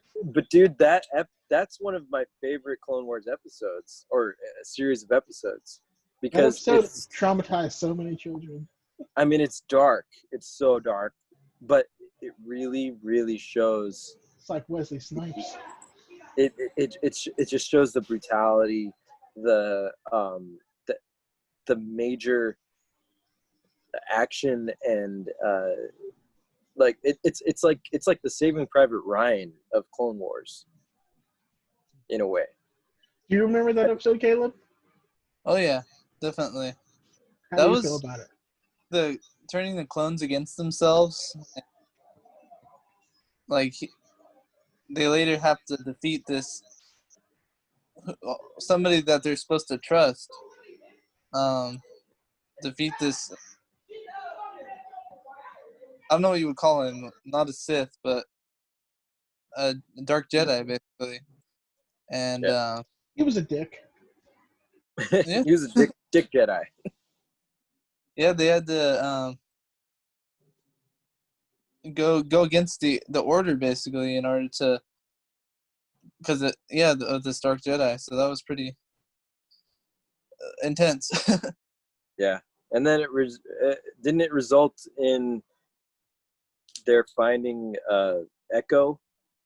dude, that's one of my favorite Clone Wars episodes, or a series of episodes, because that episode traumatized so many children. I mean, it's dark. It's so dark, but it really, really shows. It's like Wesley Snipes. It just shows the brutality, the major action, and like it's like the Saving Private Ryan of Clone Wars, in a way. Do you remember that episode, Caleb? Oh yeah, definitely. How That do you feel was about it? the turning the clones against themselves. Like they later have to defeat this somebody that they're supposed to trust. Um, defeat this. I don't know what you would call him. Not a Sith, but a dark Jedi, basically. And Yeah. He was a dick. yeah, He was a dick Jedi. yeah, they had to go against the order basically in order to, because the Dark Jedi. So that was pretty intense. Yeah, and then didn't it result in their finding Echo?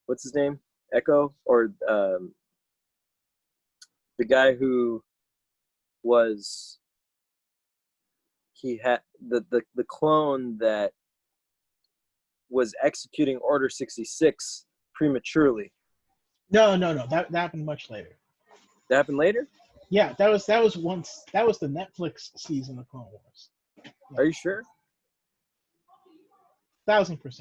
What's his name? Echo, or the guy who was he had the clone that was executing Order 66 prematurely. No. That happened much later. That happened later? Yeah, that was the Netflix season of Clone Wars. Yeah. Are you sure? 1000%.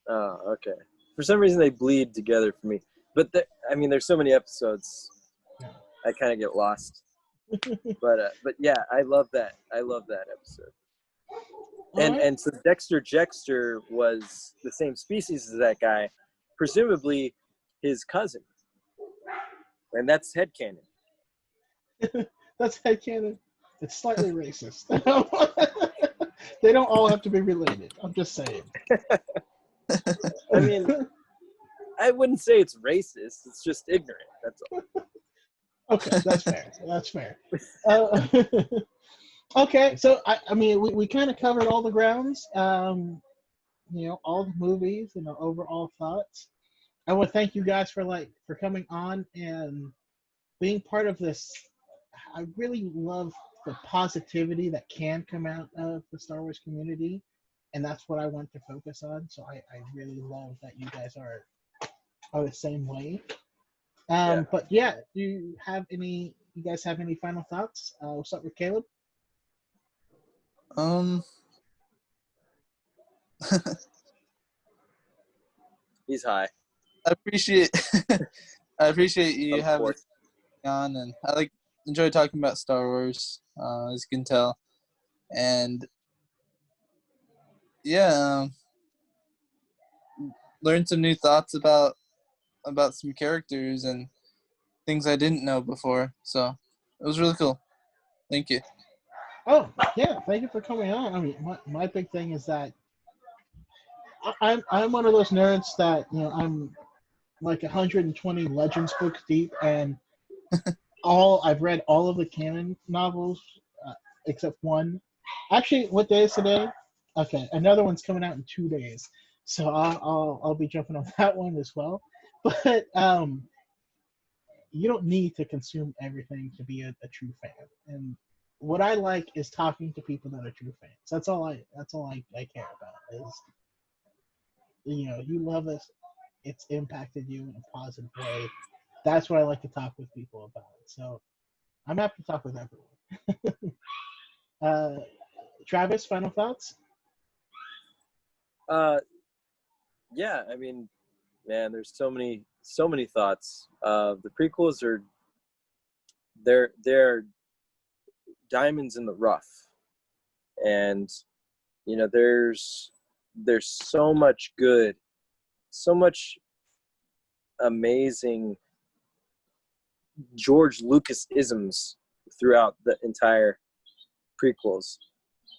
Oh, okay. For some reason they bleed together for me. But I mean, there's so many episodes, Yeah. I kind of get lost. But yeah, I love that. I love that episode. And so Dexter Jettster was the same species as that guy, presumably his cousin. And that's headcanon. That's headcanon. It's slightly racist. They don't all have to be related. I'm just saying. I mean, I wouldn't say it's racist. It's just ignorant. That's all. Okay, that's fair. That's fair. Okay, so I mean, we kind of covered all the grounds. All the movies and the overall thoughts. I want to thank you guys for coming on and being part of this. I really love the positivity that can come out of the Star Wars community, and that's what I want to focus on. So I really love that you guys are the same way. Yeah. But yeah, do you guys have any final thoughts? What's up with Caleb? He's high. I appreciate I appreciate you Of having course. me on, and I enjoy talking about Star Wars, as you can tell, and yeah, learned some new thoughts about some characters and things I didn't know before. So it was really cool. Thank you. Oh yeah, thank you for coming on. I mean, my big thing is that I'm one of those nerds that I'm like 120 Legends books deep, and I've read all of the canon novels except one. Actually, what day is today? Okay, another one's coming out in 2 days, so I'll be jumping on that one as well. But you don't need to consume everything to be a true fan, and what I like is talking to people that are true fans. That's all I care about is you love us, it's impacted you in a positive way. That's what I like to talk with people about. So I'm happy to talk with everyone. Travis, final thoughts? Yeah, I mean, man, there's so many thoughts. The prequels they're diamonds in the rough, and there's so much good, so much amazing George Lucas isms throughout the entire prequels.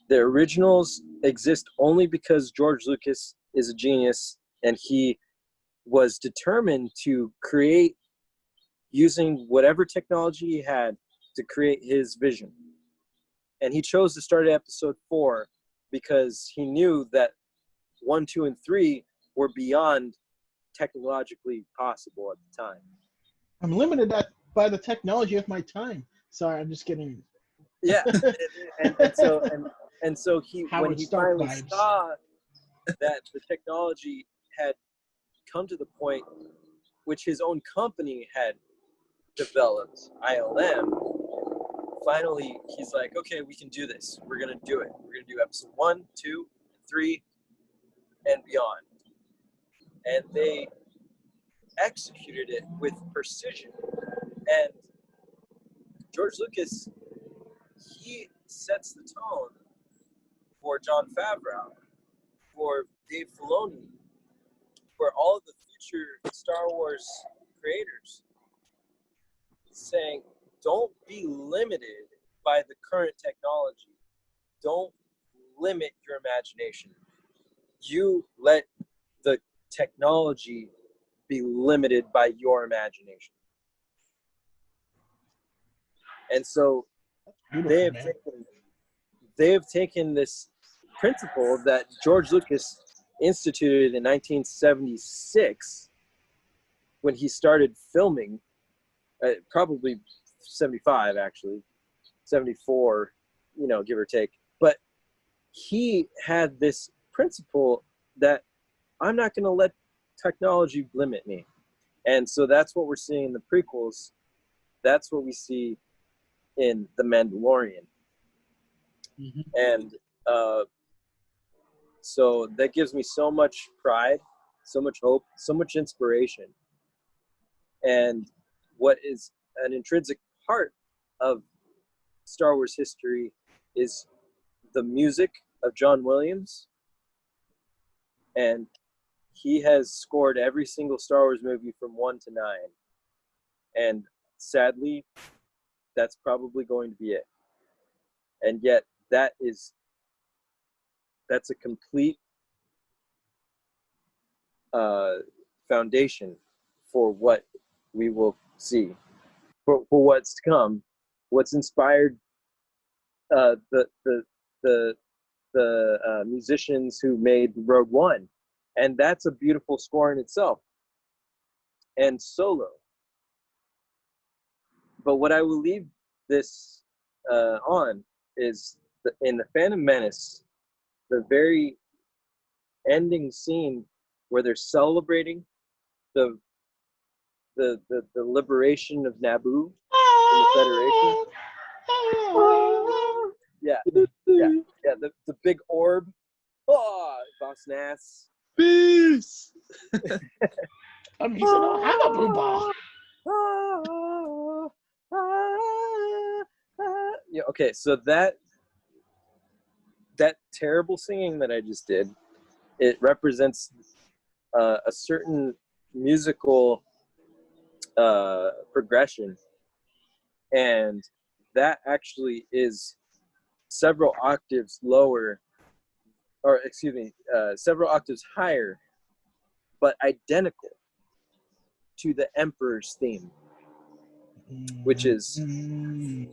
The originals exist only because George Lucas is a genius, and he was determined to create using whatever technology he had to create his vision. And he chose to start at episode 4 because he knew that 1, 2, and 3 were beyond technologically possible at the time. I'm limited by the technology of my time. Sorry, I'm just kidding. Yeah, and so he Howard when he Stark finally vibes. saw that the technology had come to the point which his own company had developed, ILM, finally he's like, okay, we can do this. We're going to do it. We're going to do episode 1, 2, 3, and beyond. And they executed it with precision. And George Lucas, he sets the tone for Jon Favreau, for Dave Filoni, for all of the future Star Wars creators, saying, don't be limited by the current technology. Don't limit your imagination. You let the technology be limited by your imagination. And so they have taken this principle that George Lucas instituted in 1976 when he started filming, probably 75 actually, 74, give or take. But he had this principle that I'm not going to let technology limit me. And so that's what we're seeing in the prequels. That's what we see in The Mandalorian. Mm-hmm. And so that gives me so much pride, so much hope, so much inspiration. And what is an intrinsic part of Star Wars history is the music of John Williams. And he has scored every single Star Wars movie from 1 to 9. And sadly, that's probably going to be it. And yet that's a complete foundation for what we will see, for what's to come, what's inspired the musicians who made Rogue One. And that's a beautiful score in itself. And Solo. But what I will leave this on is in The Phantom Menace, the very ending scene where they're celebrating the liberation of Naboo in the Federation. Yeah. The big orb. Oh, Boss Nass. Peace. I'm used to know have a blue ball. Yeah. Okay. So that terrible singing that I just did, it represents a certain musical progression, and that actually is several octaves lower, or excuse me, several octaves higher, but identical to the Emperor's theme, which is and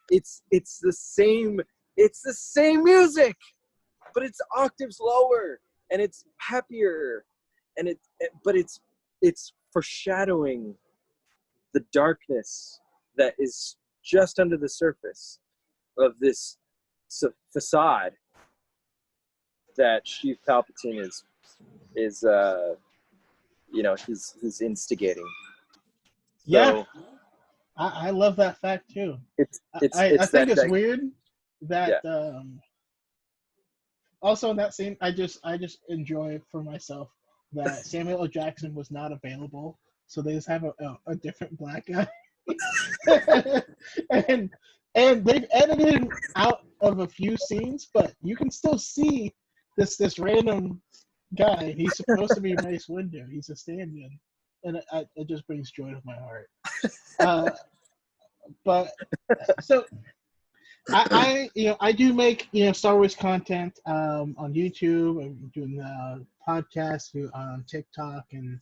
it's the same music, but it's octaves lower, and it's happier, and but it's foreshadowing the darkness that is just under the surface of this facade that Sheev Palpatine is he's instigating. So yeah, I love that fact too. I think it's weird that also in that scene I just enjoy for myself that Samuel L. Jackson was not available, so they just have a different black guy. and they've edited him out of a few scenes, but you can still see this random guy. He's supposed to be Mace Windu. He's a stand-in, and it just brings joy to my heart. But so I do make Star Wars content on YouTube. I'm doing podcasts on TikTok and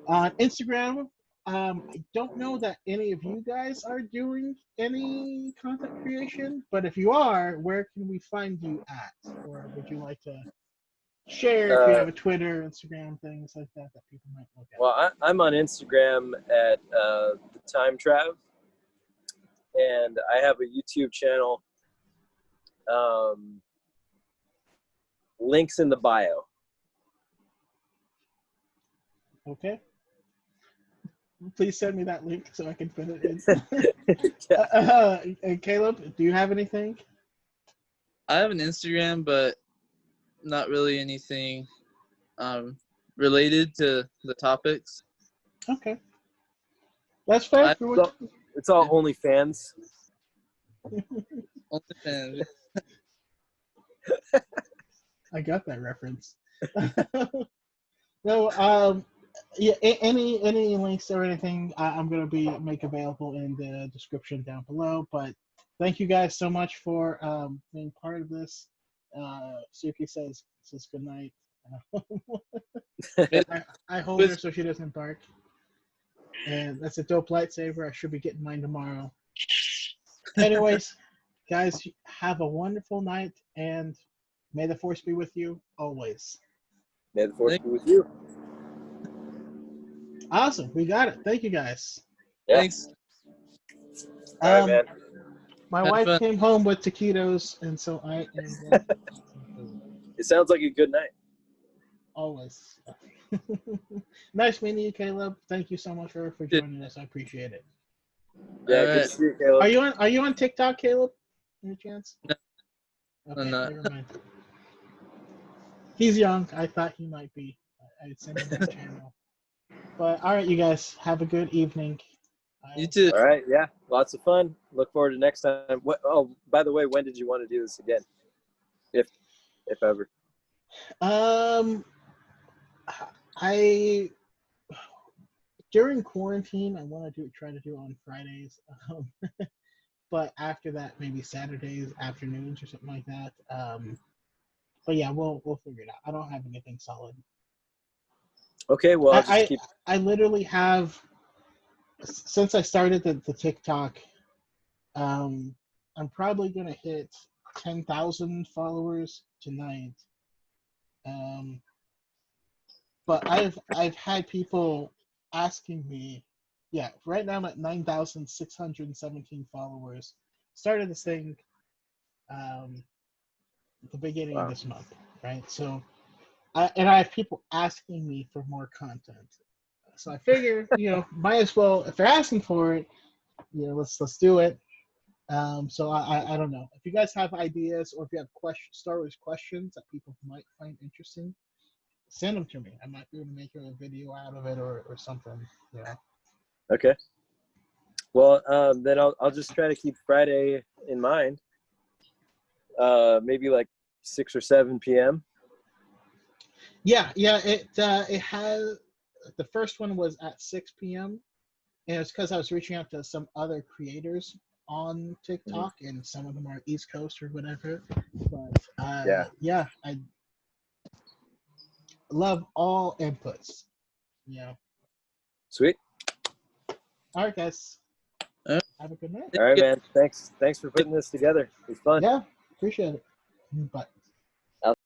on Instagram. I don't know that any of you guys are doing any content creation, but if you are, where can we find you at? Or would you like to share if you have a Twitter, Instagram, things like that people might look at? Well, I'm on Instagram at the Time Trav, and I have a YouTube channel. Links in the bio. Okay. Please send me that link so I can put it in. Yeah. And Caleb, do you have anything? I have an Instagram, but not really anything related to the topics. Okay. That's fair. It's all OnlyFans. OnlyFans. I got that reference. No, yeah, any links or anything I'm gonna make available in the description down below. But thank you guys so much for being part of this. Suki says good night. I hold her so she doesn't bark. And that's a dope lightsaber. I should be getting mine tomorrow. Anyways, guys, have a wonderful night, and may the force be with you always. May the force be with you. Awesome, we got it. Thank you, guys. Yeah. Thanks. All right, man. My Have wife fun. came home with taquitos, and so I am It sounds like a good night. always. Nice meeting you, Caleb. Thank you so much for joining us. I appreciate it. Yeah, All good to right. see you, Caleb. Are you on TikTok, Caleb? Any chance? No. Okay, I'm not. never mind. He's young. I thought he might be. I'd send him that channel. But all right, you guys have a good evening. You too. All right, yeah, lots of fun. Look forward to next time. Oh, by the way, when did you want to do this again, if ever? I during quarantine I want to try to do it on Fridays, but after that maybe Saturdays afternoons or something like that. But yeah, we'll figure it out. I don't have anything solid. Okay, well, I'll just keep. I literally have, since I started the TikTok, I'm probably gonna hit 10,000 followers tonight. But I've had people asking me, yeah, right now I'm at 9,617 followers. Started this thing at the beginning of this month, right? So, I have people asking me for more content. So I figure, might as well, if they're asking for it, let's do it. So I don't know. If you guys have ideas or if you have Star Wars questions that people might find interesting, send them to me. I might be able to make a video out of it or something. Yeah. Okay. Well, then I'll just try to keep Friday in mind. Maybe like 6 or 7 p.m. Yeah. It has, the first one was at 6 p.m. and it's because I was reaching out to some other creators on TikTok, and some of them are East Coast or whatever. But yeah, I love all inputs. Yeah. Sweet. All right, guys. All right. Have a good night. All right, man. Thanks for putting this together. It was fun. Yeah, appreciate it. Bye.